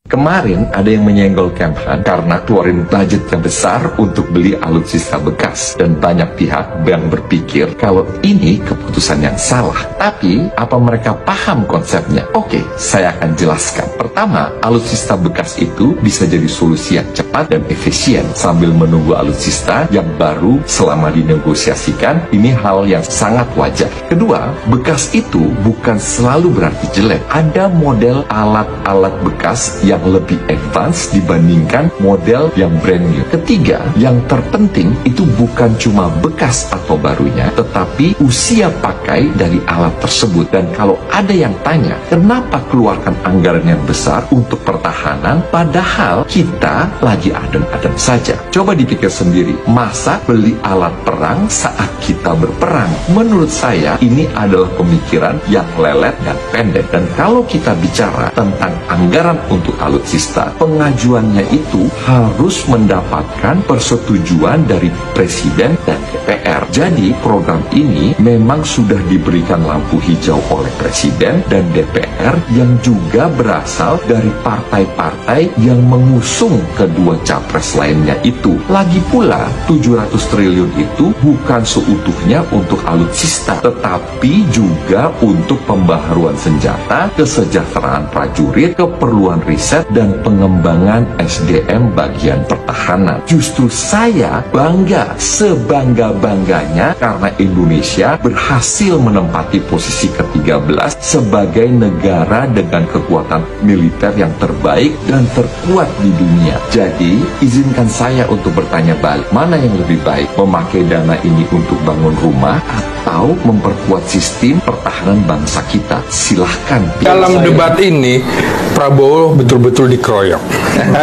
Kemarin ada yang menyenggol Kemhan karena keluarin budget yang besar untuk beli alutsista bekas, dan banyak pihak yang berpikir kalau ini keputusan yang salah. Tapi apa mereka paham konsepnya? Oke, saya akan jelaskan. Pertama, alutsista bekas itu bisa jadi solusi yang cepat dan efisien sambil menunggu alutsista yang baru selama dinegosiasikan. Ini hal yang sangat wajar. Kedua, bekas itu bukan selalu berarti jelek. Ada model alat-alat bekas yang lebih advance dibandingkan model yang brand new. Ketiga, yang terpenting itu bukan cuma bekas atau barunya, tetapi usia pakai dari alat tersebut. Dan kalau ada yang tanya, kenapa keluarkan anggaran yang besar untuk pertahanan padahal kita lagi adem-adem saja? Coba dipikir sendiri, masa beli alat perang saat kita berperang? Menurut saya ini adalah pemikiran yang lelet dan pendek. Dan kalau kita bicara tentang anggaran untuk alutsista, pengajuannya itu harus mendapatkan persetujuan dari Presiden dan DPR. Jadi program ini memang sudah diberikan lampu hijau oleh Presiden dan DPR yang juga berasal dari partai-partai yang mengusung kedua capres lainnya itu. Lagi pula 700 triliun itu bukan seutuhnya untuk alutsista, tetapi juga untuk pembaharuan senjata, kesejahteraan prajurit, keperluan riset dan pengembangan SDM bagian pertahanan. Justru saya bangga, sebangga-bangganya karena Indonesia berhasil menempati posisi ke-13 sebagai negara dengan kekuatan militer yang terbaik dan terkuat di dunia. Jadi, izinkan saya untuk bertanya balik, mana yang lebih baik, memakai dana ini untuk bangun rumah atau memperkuat sistem pertahanan bangsa kita? Silahkan. Dalam debat ini, Prabowo betul-betul dikeroyok.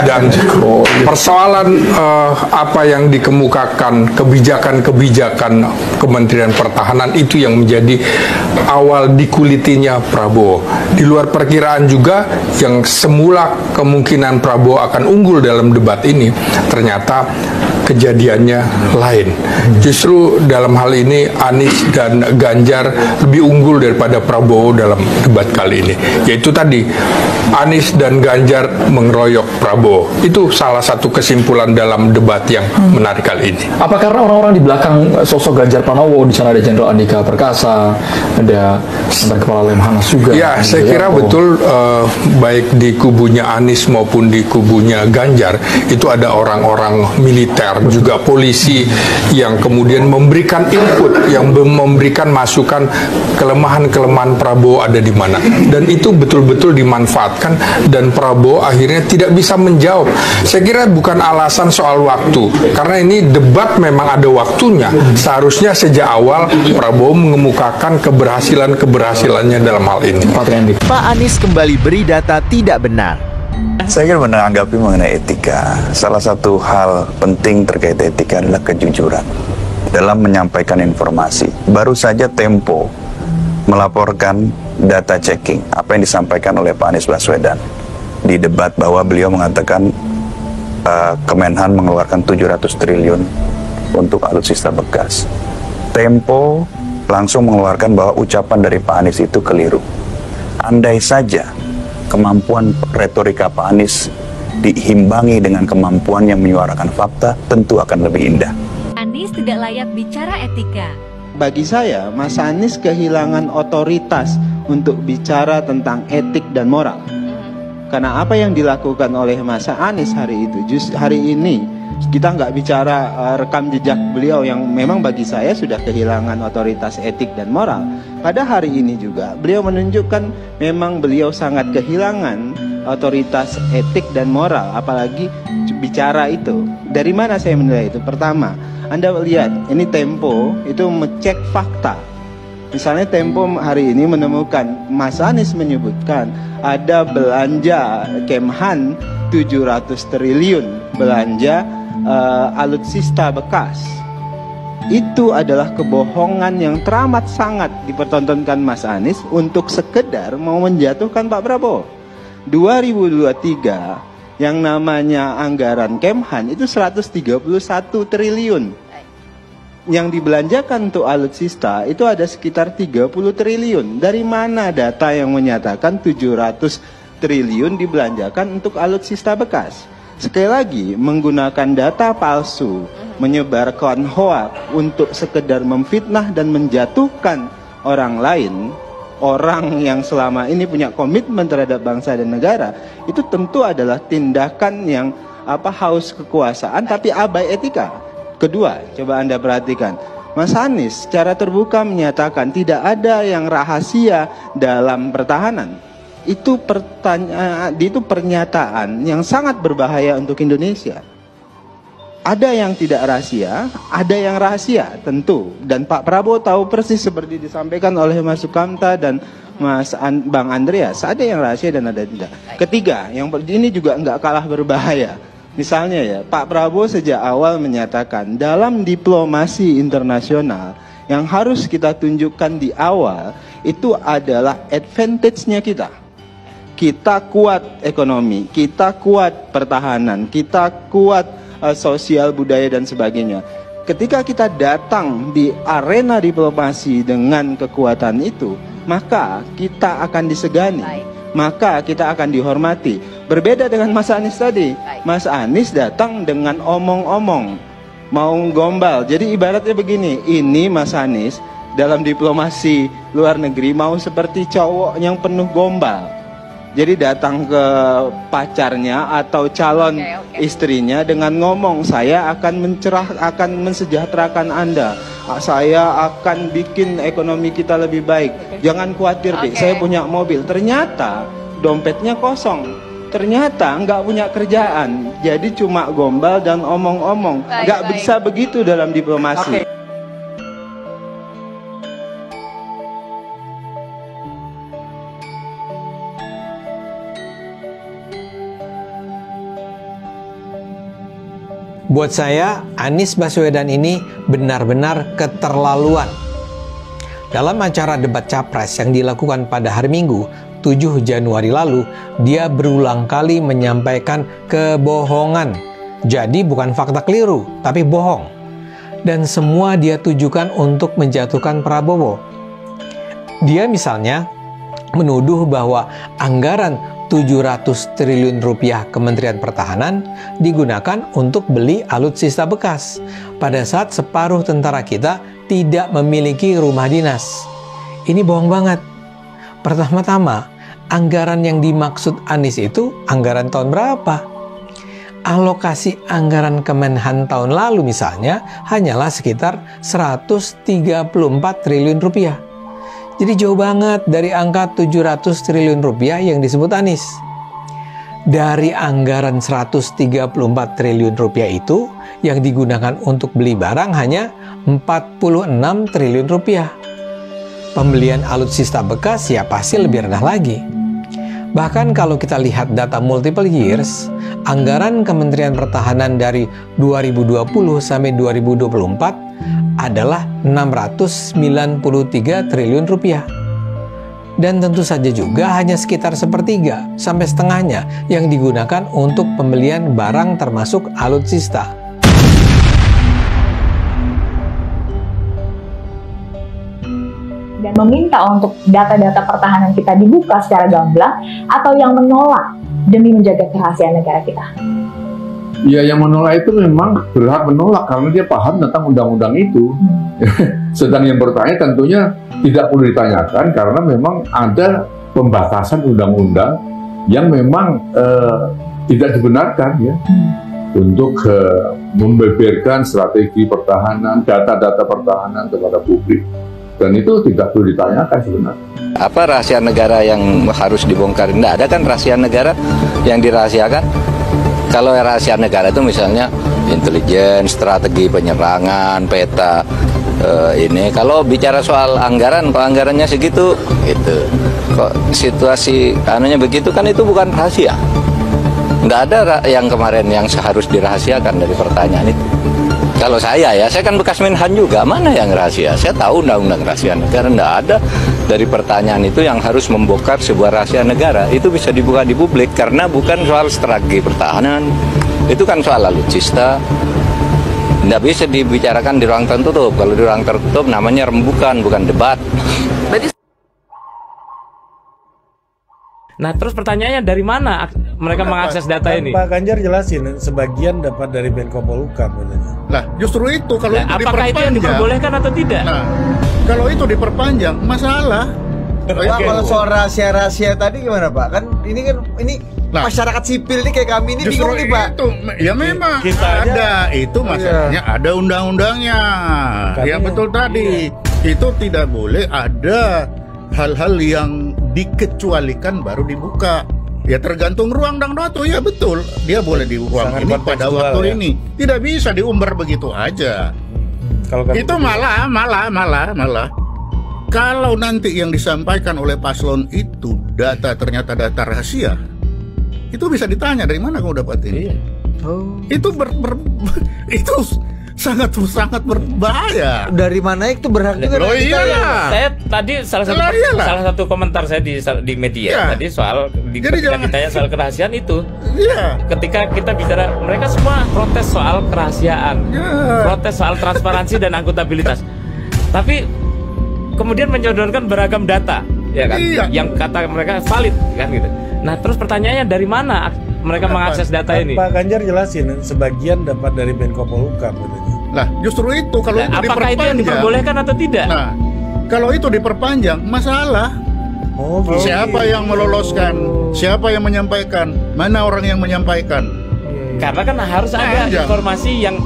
Dan persoalan apa yang dikemukakan, kebijakan-kebijakan Kementerian Pertahanan itu yang menjadi awal dikulitinya Prabowo. Di luar perkiraan juga, yang semula kemungkinan Prabowo akan unggul dalam debat ini, ternyata kejadiannya lain. Justru dalam hal ini Anies dan Ganjar lebih unggul daripada Prabowo dalam debat kali ini. Yaitu tadi, Anies dan Ganjar mengeroyok Prabowo. Itu salah satu kesimpulan dalam debat yang menarik kali ini. Apa karena orang-orang di belakang sosok Ganjar Pranowo, di sana ada Jenderal Andika Perkasa, ada mantan Kepala Lemhanas juga? Ya, saya kira betul, baik di kubunya Anies maupun di kubunya Ganjar, itu ada orang-orang militer, juga polisi yang kemudian memberikan input, yang memberikan masukan kelemahan-kelemahan Prabowo ada di mana. Dan itu betul-betul dimanfaatkan dan Prabowo akhirnya tidak bisa menjawab. Saya kira bukan alasan soal waktu, karena ini debat memang ada waktunya. Seharusnya sejak awal Prabowo mengemukakan keberhasilannya dalam hal ini. Pak Anies kembali beri data tidak benar. Saya kira menanggapi mengenai etika, salah satu hal penting terkait etika adalah kejujuran dalam menyampaikan informasi. Baru saja Tempo melaporkan data checking, apa yang disampaikan oleh Pak Anies Baswedan di debat, bahwa beliau mengatakan Kemenhan mengeluarkan 700 triliun untuk alutsista bekas. Tempo langsung mengeluarkan bahwa ucapan dari Pak Anies itu keliru. Andai saja kemampuan retorika Pak Anies diimbangi dengan kemampuan yang menyuarakan fakta, tentu akan lebih indah. Anies tidak layak bicara etika. Bagi saya, Mas Anies kehilangan otoritas untuk bicara tentang etik dan moral. Karena apa yang dilakukan oleh Mas Anies hari itu, hari ini kita nggak bicara rekam jejak beliau yang memang bagi saya sudah kehilangan otoritas etik dan moral. Pada hari ini juga beliau menunjukkan memang beliau sangat kehilangan otoritas etik dan moral, apalagi bicara itu. Dari mana saya menilai itu? Pertama, Anda lihat ini Tempo itu mengecek fakta. Misalnya Tempo hari ini menemukan, Mas Anies menyebutkan ada belanja Kemhan 700 triliun belanja alutsista bekas. Itu adalah kebohongan yang teramat sangat dipertontonkan Mas Anies untuk sekedar mau menjatuhkan Pak Prabowo. 2023 yang namanya anggaran Kemhan itu 131 triliun. Yang dibelanjakan untuk alutsista itu ada sekitar 30 triliun. Dari mana data yang menyatakan 700 triliun dibelanjakan untuk alutsista bekas? Sekali lagi, menggunakan data palsu, menyebarkan hoaks untuk sekedar memfitnah dan menjatuhkan orang lain, orang yang selama ini punya komitmen terhadap bangsa dan negara, itu tentu adalah tindakan yang haus kekuasaan tapi abai etika. Kedua, coba Anda perhatikan, Mas Anies secara terbuka menyatakan tidak ada yang rahasia dalam pertahanan. Itu pernyataan yang sangat berbahaya untuk Indonesia. Ada yang tidak rahasia, ada yang rahasia tentu. Dan Pak Prabowo tahu persis seperti disampaikan oleh Mas Sukamta dan Bang Andreas. Ada yang rahasia dan ada tidak. Ketiga, yang ini juga nggak kalah berbahaya. Misalnya ya, Pak Prabowo sejak awal menyatakan dalam diplomasi internasional yang harus kita tunjukkan di awal itu adalah advantage-nya kita. Kita kuat ekonomi, kita kuat pertahanan, kita kuat sosial budaya dan sebagainya. Ketika kita datang di arena diplomasi dengan kekuatan itu, maka kita akan disegani, maka kita akan dihormati. Berbeda dengan Mas Anies tadi. Mas Anies datang dengan omong-omong, mau gombal. Jadi ibaratnya begini, ini Mas Anies dalam diplomasi luar negeri mau seperti cowok yang penuh gombal. Jadi datang ke pacarnya atau calon istrinya dengan ngomong, saya akan mensejahterakan Anda, saya akan bikin ekonomi kita lebih baik, jangan khawatir deh, saya punya mobil. Ternyata dompetnya kosong, ternyata nggak punya kerjaan, jadi cuma gombal dan omong-omong. Nggak bisa begitu dalam diplomasi. Buat saya, Anies Baswedan ini benar-benar keterlaluan. Dalam acara debat capres yang dilakukan pada hari Minggu, 7 Januari lalu, dia berulang kali menyampaikan kebohongan. Jadi bukan fakta keliru, tapi bohong. Dan semua dia tujukan untuk menjatuhkan Prabowo. Dia misalnya menuduh bahwa anggaran 700 triliun rupiah Kementerian Pertahanan digunakan untuk beli alutsista bekas pada saat separuh tentara kita tidak memiliki rumah dinas. Ini bohong banget. Pertama-tama, anggaran yang dimaksud Anies itu anggaran tahun berapa? Alokasi anggaran Kemenhan tahun lalu misalnya hanyalah sekitar 134 triliun rupiah. Jadi jauh banget dari angka 700 triliun rupiah yang disebut Anies. Dari anggaran 134 triliun rupiah itu, yang digunakan untuk beli barang hanya 46 triliun rupiah. Pembelian alutsista bekas ya pasti lebih rendah lagi. Bahkan kalau kita lihat data multiple years, anggaran Kementerian Pertahanan dari 2020 sampai 2024 adalah 693 triliun rupiah. Dan tentu saja juga hanya sekitar sepertiga sampai setengahnya yang digunakan untuk pembelian barang termasuk alutsista. Dan meminta untuk data-data pertahanan kita dibuka secara gamblang atau yang menolak demi menjaga kerahasiaan negara kita. Ya, yang menolak itu memang berhak menolak karena dia paham tentang undang-undang itu. Sedang yang bertanya tentunya tidak perlu ditanyakan karena memang ada pembatasan undang-undang yang memang tidak dibenarkan ya untuk membeberkan strategi pertahanan, data-data pertahanan kepada publik. Dan itu tidak perlu ditanyakan sebenarnya. Apa rahasia negara yang harus dibongkar? Tidak ada kan rahasia negara yang dirahasiakan. Kalau rahasia negara itu misalnya intelijen, strategi penyerangan, peta ini. Kalau bicara soal anggaran, kok anggarannya segitu, gitu. Kok situasi anunya begitu kan itu bukan rahasia. Tidak Nggak ada yang kemarin yang seharus dirahasiakan dari pertanyaan itu. Kalau saya kan bekas Menhan juga, mana yang rahasia? Saya tahu undang-undang rahasia negara, nggak ada dari pertanyaan itu yang harus membongkar sebuah rahasia negara. Itu bisa dibuka di publik karena bukan soal strategi pertahanan, itu kan soal alutsista. Nggak bisa dibicarakan di ruang tertutup. Kalau di ruang tertutup namanya rembukan, bukan debat. Nah, terus pertanyaannya dari mana mereka mengakses data ini? Pak Ganjar jelasin, sebagian dapat dari Menko Polhukam. Lah, justru itu kalau itu apakah itu yang diperbolehkan atau tidak? Nah, kalau itu diperpanjang, masalah. Pak, kalau soal rahasia-rahasia tadi gimana Pak? Kan ini masyarakat sipil nih kayak kami ini bingung nih Pak. Itu, ya memang ada itu masalahnya, ada undang-undangnya. Ya betul tadi. Itu tidak boleh ada hal-hal yang dikecualikan baru dibuka. Ya tergantung ruang dan waktu, ya betul. Dia boleh di ruang ini pada waktu ini. Tidak bisa diumbar begitu aja. Itu malah. Kalau nanti yang disampaikan oleh paslon itu ternyata data rahasia, itu bisa ditanya dari mana kamu dapat ini? Itu itu sangat berbahaya. Dari mana itu berhak juga? Oh iya. Saya tadi salah satu komentar saya di media tadi soal ketika ditanya soal kerahasiaan itu. Iya. Ketika kita bicara, mereka semua protes soal kerahasiaan, protes soal transparansi dan akuntabilitas. Tapi kemudian menyodorkan beragam data, ya kan? Iya. Yang kata mereka valid, kan gitu. Nah, terus pertanyaannya dari mana mereka mengakses data ini? Pak Ganjar jelasin, sebagian dapat dari Menko Polhukam. Lah, justru itu kalau itu apakah itu yang diperbolehkan atau tidak? Nah, kalau itu diperpanjang, masalah. Siapa yang meloloskan? Siapa yang menyampaikan? Mana orang yang menyampaikan? Karena kan harus ada informasi yang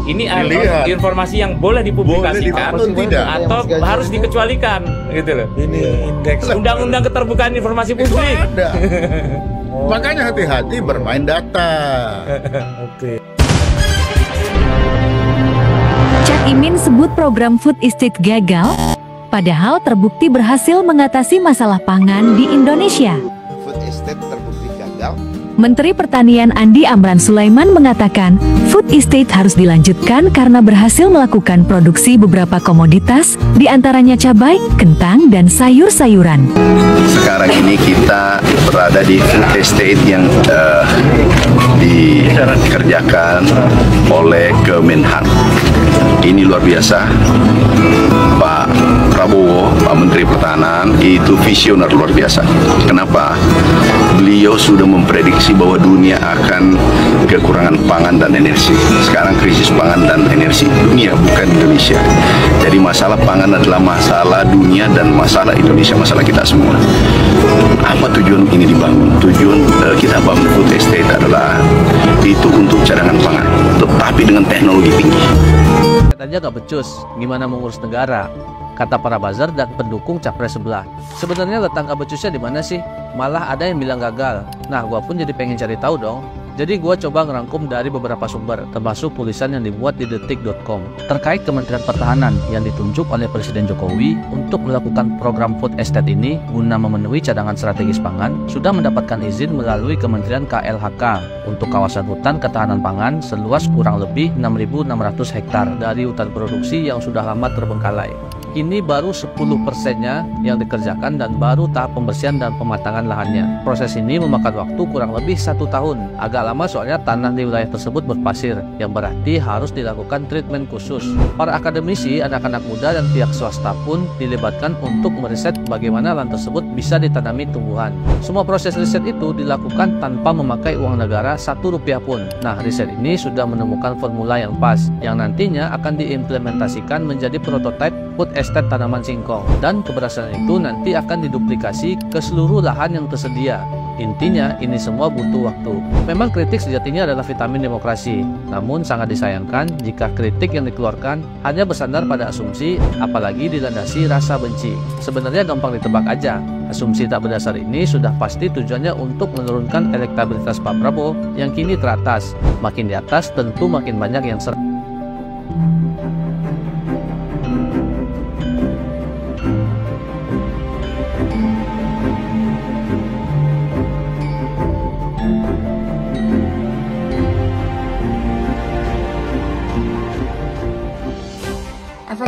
informasi yang boleh dipublikasikan atau harus dikecualikan, gitu loh. Ini indeks undang-undang keterbukaan informasi publik. Ada. Makanya hati-hati bermain data. Oke. Cak Imin sebut program food estate gagal, padahal terbukti berhasil mengatasi masalah pangan di Indonesia. Food estate terbukti gagal. Menteri Pertanian Andi Amran Sulaiman mengatakan, food estate harus dilanjutkan karena berhasil melakukan produksi beberapa komoditas, diantaranya cabai, kentang, dan sayur-sayuran. Sekarang ini kita berada di food estate yang dikerjakan oleh Kemenhan. Ini luar biasa. Pak Prabowo, Pak Menteri Pertahanan, itu visioner luar biasa. Kenapa? Beliau sudah memprediksi bahwa dunia akan kekurangan pangan dan energi. Sekarang krisis pangan dan energi dunia, bukan Indonesia. Jadi masalah pangan adalah masalah dunia dan masalah Indonesia, masalah kita semua. Apa tujuan ini dibangun? Tujuan kita bangun food estate adalah itu untuk cadangan pangan, tetapi dengan teknologi tinggi. Aja gak becus, gimana mengurus negara? Kata para buzzer dan pendukung capres sebelah. Sebenarnya letak gak becusnya di mana sih? Malah ada yang bilang gagal. Nah, gua pun jadi pengen cari tahu dong. Jadi gua coba ngerangkum dari beberapa sumber, termasuk tulisan yang dibuat di detik.com terkait Kementerian Pertahanan yang ditunjuk oleh Presiden Jokowi untuk melakukan program food estate ini guna memenuhi cadangan strategis pangan, sudah mendapatkan izin melalui Kementerian KLHK untuk kawasan hutan ketahanan pangan seluas kurang lebih 6.600 hektar dari hutan produksi yang sudah lama terbengkalai. Ini baru 10%-nya yang dikerjakan dan baru tahap pembersihan dan pematangan lahannya. Proses ini memakan waktu kurang lebih 1 tahun. Agak lama soalnya tanah di wilayah tersebut berpasir, yang berarti harus dilakukan treatment khusus. Para akademisi, anak-anak muda, dan pihak swasta pun dilibatkan untuk meriset bagaimana lahan tersebut bisa ditanami tumbuhan. Semua proses riset itu dilakukan tanpa memakai uang negara Rp1 pun. Nah, riset ini sudah menemukan formula yang pas, yang nantinya akan diimplementasikan menjadi prototipe food estate tanaman singkong, dan keberhasilan itu nanti akan diduplikasi ke seluruh lahan yang tersedia. Intinya, ini semua butuh waktu. Memang kritik sejatinya adalah vitamin demokrasi, namun sangat disayangkan jika kritik yang dikeluarkan hanya bersandar pada asumsi, apalagi dilandasi rasa benci. Sebenarnya gampang ditebak aja. Asumsi tak berdasar ini sudah pasti tujuannya untuk menurunkan elektabilitas Pak Prabowo yang kini teratas. Makin di atas tentu makin banyak yang serang.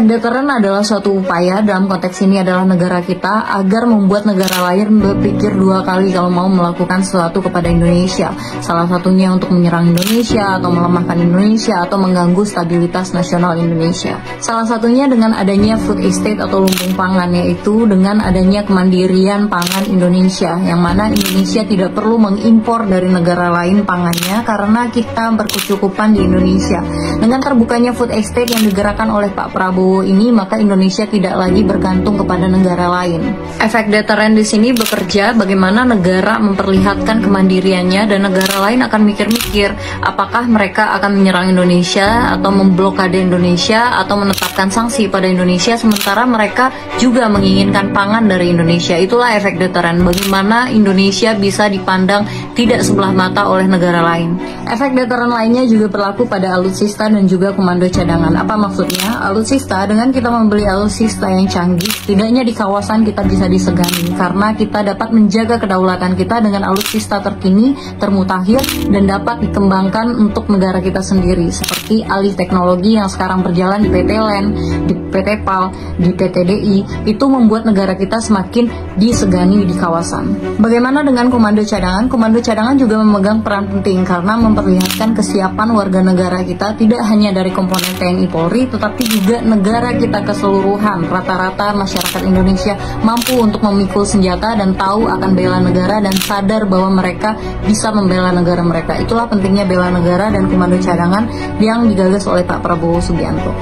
Deterren adalah suatu upaya, dalam konteks ini adalah negara kita, agar membuat negara lain berpikir dua kali kalau mau melakukan sesuatu kepada Indonesia. Salah satunya untuk menyerang Indonesia, atau melemahkan Indonesia, atau mengganggu stabilitas nasional Indonesia. Salah satunya dengan adanya food estate atau lumbung pangan, yaitu dengan adanya kemandirian pangan Indonesia, yang mana Indonesia tidak perlu mengimpor dari negara lain pangannya karena kita berkecukupan di Indonesia. Dengan terbukanya food estate yang digerakkan oleh Pak Prabowo ini, maka Indonesia tidak lagi bergantung kepada negara lain. Efek deterren di sini bekerja bagaimana negara memperlihatkan kemandiriannya, dan negara lain akan mikir-mikir apakah mereka akan menyerang Indonesia atau memblokade Indonesia atau menetapkan sanksi pada Indonesia, sementara mereka juga menginginkan pangan dari Indonesia. Itulah efek deterren, bagaimana Indonesia bisa dipandang tidak sebelah mata oleh negara lain. Efek deterren lainnya juga berlaku pada alutsista dan juga komando cadangan. Apa maksudnya? Alutsista, dengan kita membeli alutsista yang canggih, setidaknya di kawasan kita bisa disegani karena kita dapat menjaga kedaulatan kita dengan alutsista terkini, termutakhir, dan dapat dikembangkan untuk negara kita sendiri, seperti alih teknologi yang sekarang berjalan di PT LEN, di PT PAL, di PT DI. Itu membuat negara kita semakin disegani di kawasan. Bagaimana dengan komando cadangan? Komando cadangan juga memegang peran penting karena memperlihatkan kesiapan warga negara kita, tidak hanya dari komponen TNI Polri, tetapi juga negara kita keseluruhan. Rata-rata masyarakat Indonesia mampu untuk memikul senjata dan tahu akan bela negara dan sadar bahwa mereka bisa membela negara mereka. Itulah pentingnya bela negara dan komando cadangan yang digagas oleh Pak Prabowo Subianto.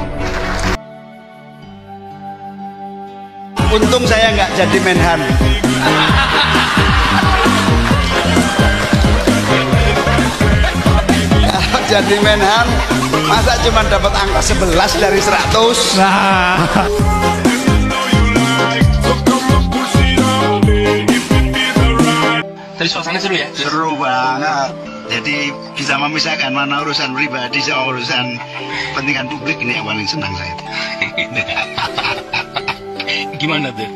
Untung saya nggak jadi Menhan. Kalau jadi Menhan, masa cuma dapat angka 11 dari 100? Nah. Tadi suasananya seru ya? Seru banget. Jadi bisa memisahkan mana urusan pribadi sama urusan kepentingan publik, ini yang paling senang saya. Gimana tuh?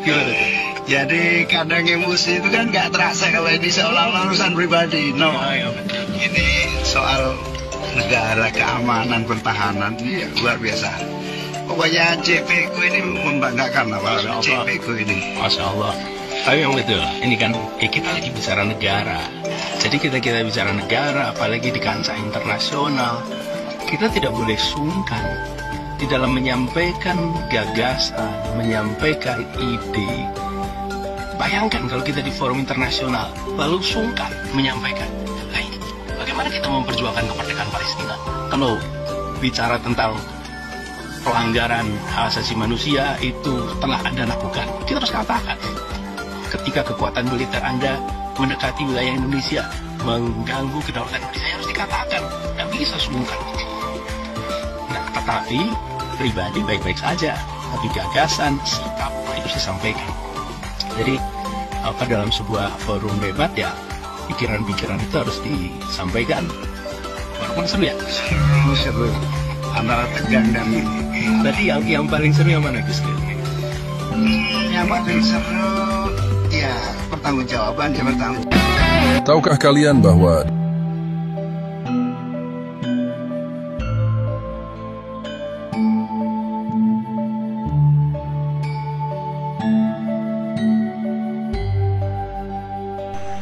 Jadi kadang emosi itu kan nggak terasa kalau ini seolah-olah urusan pribadi. No, ini soal negara, keamanan, pertahanan, luar biasa. Pokoknya CP ku ini membanggakan apa? CP ku ini. Masya Allah. Tapi yang betul, ini kan kita lagi bicara negara. Jadi kita bicara negara, apalagi di kancah internasional, kita tidak boleh sungkan di dalam menyampaikan gagasan, menyampaikan ide. Bayangkan kalau kita di forum internasional, lalu sungkan menyampaikan, bagaimana kita memperjuangkan kemerdekaan Palestina? Kalau bicara tentang pelanggaran hak asasi manusia itu telah Anda lakukan, kita harus katakan. Ketika kekuatan militer Anda mendekati wilayah Indonesia, mengganggu kedaulatan Indonesia, harus dikatakan. Tidak bisa sungkan. Nah, tetapi pribadi baik-baik saja, tapi gagasan, sikap itu disampaikan. Jadi dalam sebuah forum debat ya, pikiran-pikiran itu harus disampaikan. Walaupun seru ya? Seru. Antara tegang dan berarti yang paling seru yang mana Gus? Yang paling seru ya pertanggungjawaban, ya bertanggung. Tahukah kalian bahwa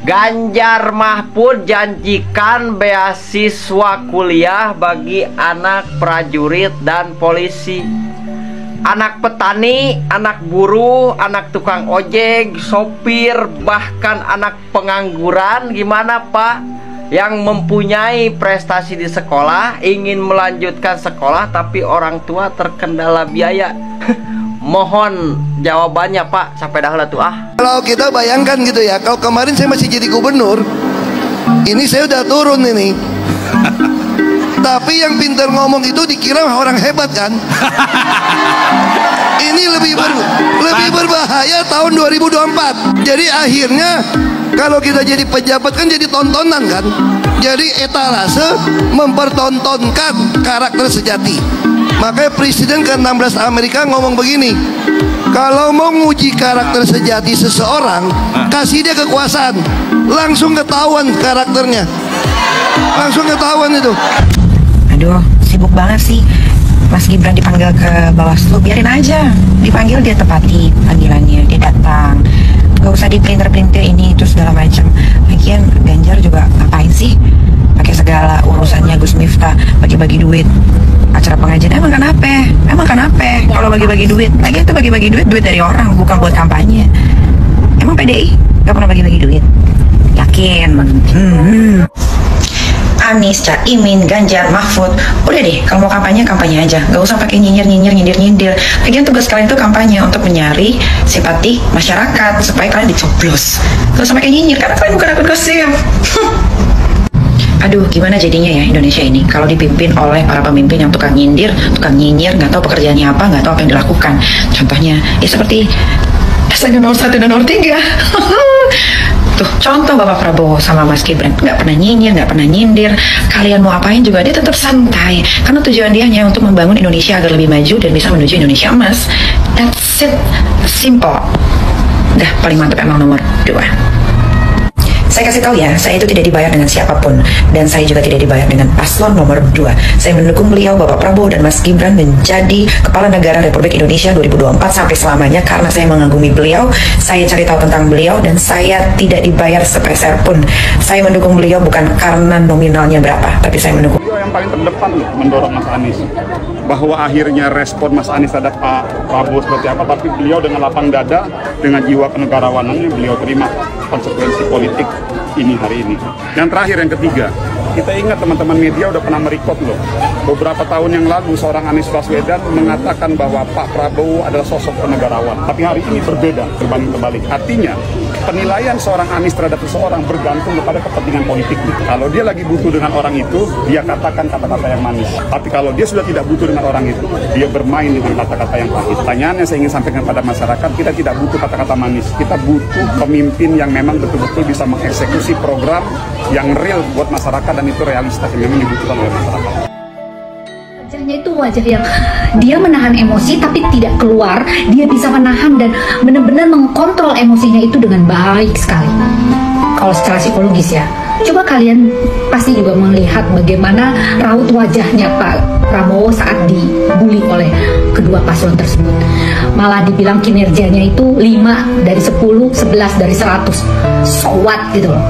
Ganjar Mahfud janjikan beasiswa kuliah bagi anak prajurit dan polisi, anak petani, anak buruh, anak tukang ojek, sopir, bahkan anak pengangguran. Gimana Pak? Yang mempunyai prestasi di sekolah, ingin melanjutkan sekolah tapi orang tua terkendala biaya. Mohon jawabannya Pak, sampai dah tuh Kalau kita bayangkan gitu ya, kalau kemarin saya masih jadi gubernur, ini saya udah turun ini. Tapi yang pintar ngomong itu dikira orang hebat kan? Ini lebih berbahaya tahun 2024. Jadi akhirnya kalau kita jadi pejabat kan jadi tontonan kan? Jadi etalase mempertontonkan karakter sejati. Makanya Presiden ke-16 Amerika ngomong begini, kalau mau nguji karakter sejati seseorang, kasih dia kekuasaan, langsung ketahuan karakternya, langsung ketahuan itu. Aduh, sibuk banget sih. Mas Gibran dipanggil ke Bawaslu, biarin aja, dipanggil dia tepati panggilannya, dia datang, gak usah dipelintir-pelintir ini itu segala macam. Lagian Ganjar juga ngapain sih pakai segala urusannya Gus Miftah bagi-bagi duit acara pengajian? Emang kenapa kalau bagi-bagi duit? Lagi itu bagi-bagi duit dari orang, bukan buat kampanye. Emang PDI gak pernah bagi-bagi duit? Yakin? Anies, Caimin, Ganjar, Mahfud, udah deh, kalau mau kampanye aja, gak usah pakai nyindir. Lagian tugas kalian itu kampanye untuk mencari simpati masyarakat supaya kalian dicoblos. Gak usah pakai nyinyir karena kalian bukan akun gosip. Aduh, gimana jadinya ya Indonesia ini kalau dipimpin oleh para pemimpin yang tukang nyindir, tukang nyinyir, nggak tahu pekerjaannya apa, nggak tahu apa yang dilakukan. Contohnya ya seperti pasangan nomor 1 dan nomor 3. Tuh, contoh Bapak Prabowo sama Mas Gibran, nggak pernah nyinyir, nggak pernah nyindir. Kalian mau apain juga dia tetap santai, karena tujuan dia hanya untuk membangun Indonesia agar lebih maju dan bisa menuju Indonesia emas. That's it, simple. Dah paling mantap emang nomor 2. Saya kasih tahu ya, saya itu tidak dibayar dengan siapapun, dan saya juga tidak dibayar dengan paslon nomor 2. Saya mendukung beliau Bapak Prabowo dan Mas Gibran menjadi Kepala Negara Republik Indonesia 2024 sampai selamanya, karena saya mengagumi beliau, saya cari tahu tentang beliau, dan saya tidak dibayar sepeser pun. Saya mendukung beliau bukan karena nominalnya berapa, tapi saya mendukung beliau yang paling terdepan loh mendorong Mas Anies. Bahwa akhirnya respon Mas Anies terhadap Pak Prabowo seperti apa, tapi beliau dengan lapang dada, dengan jiwa kenegarawanannya beliau terima konsekuensi politik ini hari ini. Yang terakhir, yang ketiga, kita ingat teman-teman media udah pernah merekod loh, beberapa tahun yang lalu seorang Anies Baswedan mengatakan bahwa Pak Prabowo adalah sosok penegarawan, tapi hari ini berbeda, berbanding terbalik. Artinya penilaian seorang Anies terhadap seseorang bergantung kepada kepentingan politiknya. Kalau dia lagi butuh dengan orang itu, dia katakan kata-kata yang manis. Tapi kalau dia sudah tidak butuh dengan orang itu, dia bermain dengan kata-kata yang pahit. Pertanyaannya saya ingin sampaikan pada masyarakat, kita tidak butuh kata-kata manis. Kita butuh pemimpin yang memang betul-betul bisa mengeksekusi program yang real buat masyarakat, dan itu realistis yang memang dibutuhkan oleh masyarakat. Wajahnya itu wajah yang dia menahan emosi tapi tidak keluar, dia bisa menahan dan benar-benar mengkontrol emosinya itu dengan baik sekali. Kalau secara psikologis ya, coba kalian pasti juga melihat bagaimana raut wajahnya Pak Prabowo saat dibully oleh kedua paslon tersebut. Malah dibilang kinerjanya itu 5 dari 10, 11 dari 100. So what gitu loh.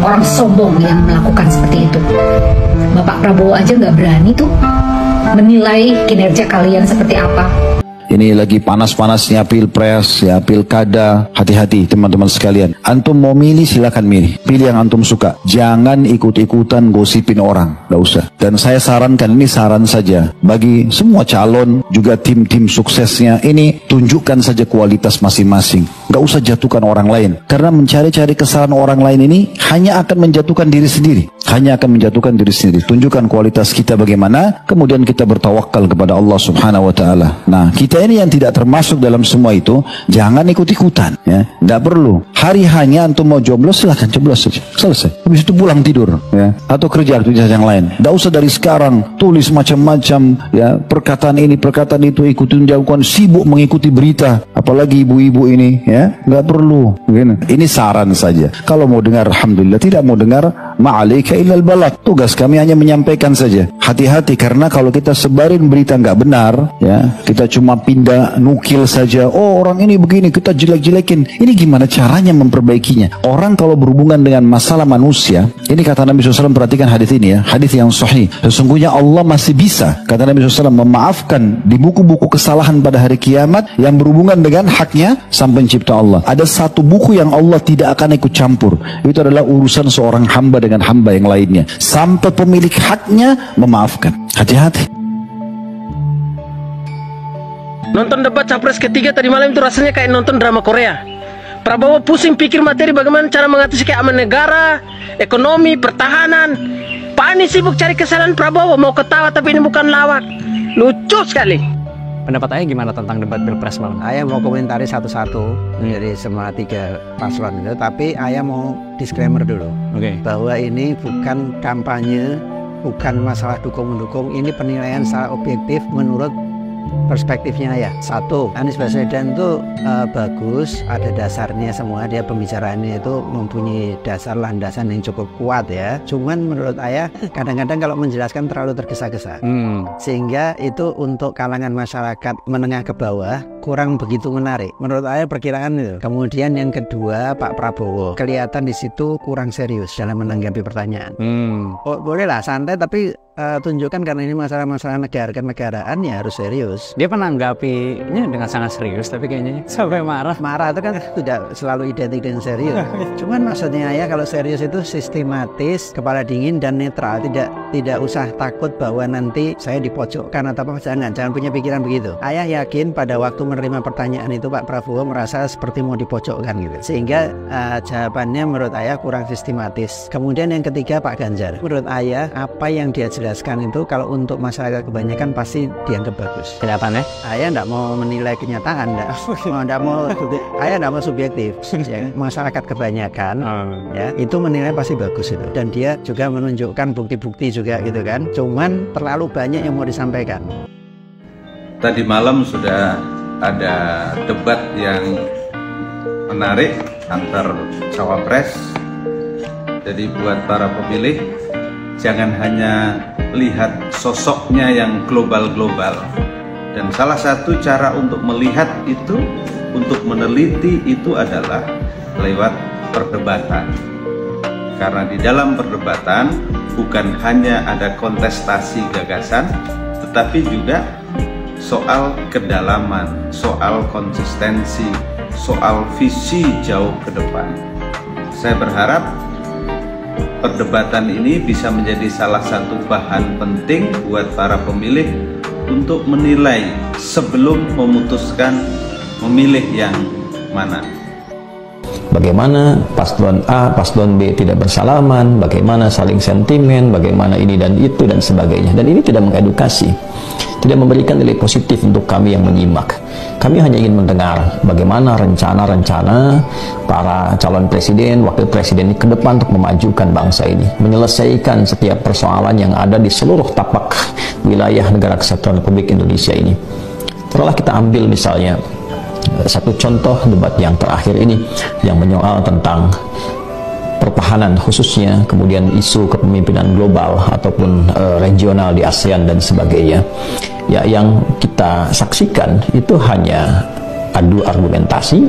Orang sombong yang melakukan seperti itu. Bapak Prabowo aja nggak berani tuh menilai kinerja kalian seperti apa. Ini lagi panas-panasnya pilpres, ya pilkada. Hati-hati teman-teman sekalian. Antum mau milih silakan milih. Pilih yang antum suka. Jangan ikut-ikutan gosipin orang. Gak usah. Dan saya sarankan, ini saran saja bagi semua calon, juga tim-tim suksesnya. Ini tunjukkan saja kualitas masing-masing. Gak usah jatuhkan orang lain. Karena mencari-cari kesalahan orang lain ini hanya akan menjatuhkan diri sendiri. Hanya akan menjatuhkan diri sendiri. Tunjukkan kualitas kita bagaimana, kemudian kita bertawakal kepada Allah Subhanahu wa Ta'ala. Nah, kita ini yang tidak termasuk dalam semua itu, jangan ikut-ikutan, ya. Tidak perlu. Hari hanya antum mau joblos, silahkan coblos saja. Selesai. Habis itu pulang tidur, ya. Atau kerja aktivitas yang lain. Tidak usah dari sekarang tulis macam-macam, ya. Perkataan ini, perkataan itu, ikutin jauhkan, sibuk mengikuti berita. Apalagi ibu-ibu ini, ya. Nggak perlu. Begini. Ini saran saja. Kalau mau dengar, alhamdulillah. Tidak mau dengar, ma'alaika illal balak. Tugas kami hanya menyampaikan saja. Hati-hati, karena kalau kita sebarin berita nggak benar, ya, kita cuma pindah nukil saja. Oh, orang ini begini, kita jelek-jelekin. Ini gimana caranya memperbaikinya? Orang kalau berhubungan dengan masalah manusia, ini kata Nabi SAW, perhatikan hadis ini ya, hadis yang sahih. Sesungguhnya Allah masih bisa, kata Nabi SAW, memaafkan di buku-buku kesalahan pada hari kiamat yang berhubungan dengan haknya sang pencipta Allah. Ada satu buku yang Allah tidak akan ikut campur. Itu adalah urusan seorang hamba dengan hamba yang lainnya. Sampai pemilik haknya memaafkan. Hati-hati. Nonton debat capres ketiga tadi malam itu rasanya kayak nonton drama Korea. Prabowo pusing pikir materi bagaimana cara mengatasi keamanan negara, ekonomi, pertahanan. Pak Anies sibuk cari kesalahan Prabowo, mau ketawa tapi ini bukan lawak. Lucu sekali. Pendapat Ayah gimana tentang debat pilpres malam? Ayah mau komentari satu-satu dari semua 3 paslon itu, tapi Ayah mau disclaimer dulu, bahwa ini bukan kampanye, bukan masalah dukung-mendukung, ini penilaian secara objektif menurut perspektifnya ya. Satu, Anies Baswedan itu bagus, ada dasarnya semua, dia pembicaraannya itu mempunyai dasar landasan yang cukup kuat ya. Cuman menurut Ayah kadang-kadang kalau menjelaskan terlalu tergesa-gesa, sehingga itu untuk kalangan masyarakat menengah ke bawah kurang begitu menarik. Menurut Ayah perkiraan itu. Kemudian yang kedua, Pak Prabowo kelihatan di situ kurang serius dalam menanggapi pertanyaan. Oh, bolehlah santai, tapi tunjukkan karena ini masalah-masalah kenegaraan ya harus serius. Dia menanggapinya dengan sangat serius, tapi kayaknya sampai marah. Marah itu kan tidak selalu identik dengan serius. Cuman maksudnya ya kalau serius itu sistematis, kepala dingin dan netral, tidak usah takut bahwa nanti saya dipojokkan atau apa. Jangan punya pikiran begitu. Ayah yakin pada waktu menerima pertanyaan itu Pak Prabowo merasa seperti mau dipojokkan gitu, sehingga jawabannya menurut Ayah kurang sistematis. Kemudian yang ketiga Pak Ganjar, menurut Ayah apa yang dia jelaskan itu kalau untuk masyarakat kebanyakan pasti dianggap bagus. Kenapa nih? Ayah tidak mau menilai kenyataan, Ayah tidak mau subjektif. Ya, masyarakat kebanyakan ya itu menilai pasti bagus itu, dan dia juga menunjukkan bukti-bukti juga gitu kan. Cuman terlalu banyak yang mau disampaikan. Tadi malam sudah ada debat yang menarik antar cawapres. Jadi buat para pemilih, jangan hanya lihat sosoknya yang global-global. Dan salah satu cara untuk melihat itu, untuk meneliti itu adalah lewat perdebatan. Karena di dalam perdebatan bukan hanya ada kontestasi gagasan, tetapi juga soal kedalaman, soal konsistensi, soal visi jauh ke depan. Saya berharap perdebatan ini bisa menjadi salah satu bahan penting buat para pemilih untuk menilai sebelum memutuskan memilih yang mana. Bagaimana paslon A, paslon B tidak bersalaman, bagaimana saling sentimen, bagaimana ini dan itu dan sebagainya. Dan ini tidak mengedukasi, tidak memberikan nilai positif untuk kami yang menyimak. Kami hanya ingin mendengar bagaimana rencana-rencana para calon presiden, wakil presiden ini ke depan untuk memajukan bangsa ini, menyelesaikan setiap persoalan yang ada di seluruh tapak wilayah negara kesatuan Republik Indonesia ini. Setelah kita ambil misalnya satu contoh debat yang terakhir ini yang menyoal tentang pertahanan khususnya, kemudian isu kepemimpinan global ataupun regional di ASEAN dan sebagainya. Ya, yang kita saksikan itu hanya adu argumentasi,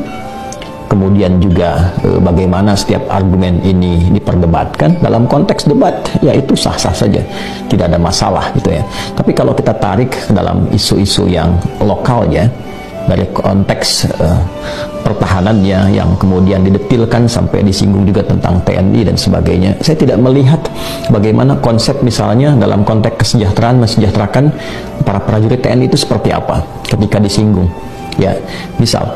kemudian juga bagaimana setiap argumen ini diperdebatkan dalam konteks debat, ya itu sah-sah saja, tidak ada masalah gitu ya. Tapi kalau kita tarik dalam isu-isu yang lokalnya, dari konteks pertahanannya yang kemudian didetilkan sampai disinggung juga tentang TNI dan sebagainya, saya tidak melihat bagaimana konsep misalnya dalam konteks kesejahteraan, mensejahterakan para prajurit TNI itu seperti apa ketika disinggung. Ya, misal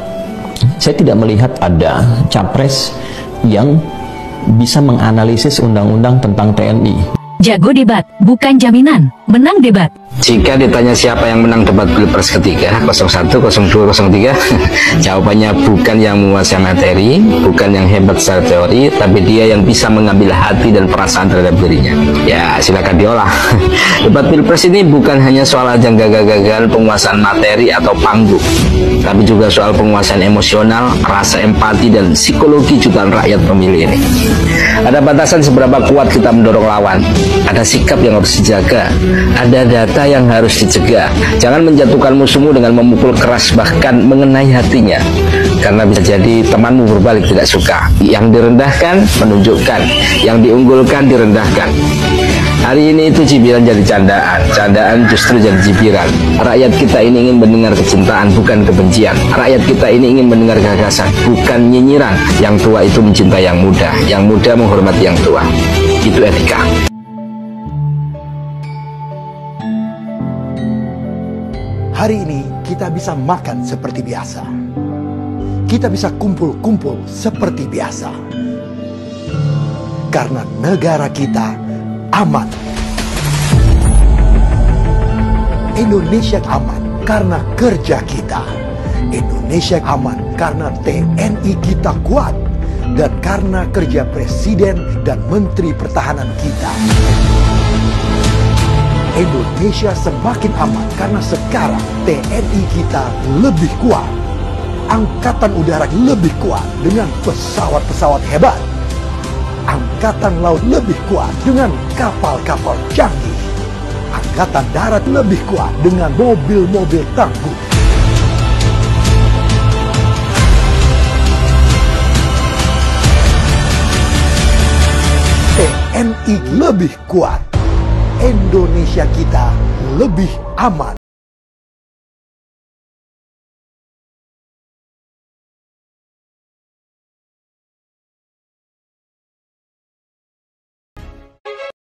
saya tidak melihat ada capres yang bisa menganalisis undang-undang tentang TNI. Jago debat, bukan jaminan menang debat. Jika ditanya siapa yang menang debat Pilpres ketiga 01, 02, 03, jawabannya bukan yang menguasai materi, bukan yang hebat secara teori, tapi dia yang bisa mengambil hati dan perasaan terhadap dirinya. Ya, silakan diolah. Debat Pilpres ini bukan hanya soal ajang gagal-gagal penguasaan materi atau panggung, tapi juga soal penguasaan emosional, rasa empati, dan psikologi jutaan rakyat pemilih ini. Ada batasan seberapa kuat kita mendorong lawan, ada sikap yang harus dijaga, ada data yang harus dicegah. Jangan menjatuhkan musuhmu dengan memukul keras, bahkan mengenai hatinya, karena bisa jadi temanmu berbalik tidak suka. Yang direndahkan menunjukkan, yang diunggulkan direndahkan. Hari ini itu cibiran jadi candaan, candaan justru jadi cibiran. Rakyat kita ini ingin mendengar kecintaan, bukan kebencian. Rakyat kita ini ingin mendengar gagasan, bukan nyinyiran. Yang tua itu mencintai yang muda menghormati yang tua. Itu etika. Hari ini kita bisa makan seperti biasa. Kita bisa kumpul-kumpul seperti biasa. Karena negara kita aman. Indonesia aman karena kerja kita. Indonesia aman karena TNI kita kuat. Dan karena kerja Presiden dan Menteri Pertahanan kita. Indonesia semakin aman karena sekarang TNI kita lebih kuat. Angkatan udara lebih kuat dengan pesawat-pesawat hebat. Angkatan laut lebih kuat dengan kapal-kapal canggih. Angkatan darat lebih kuat dengan mobil-mobil tangguh. TNI lebih kuat. Indonesia kita lebih aman.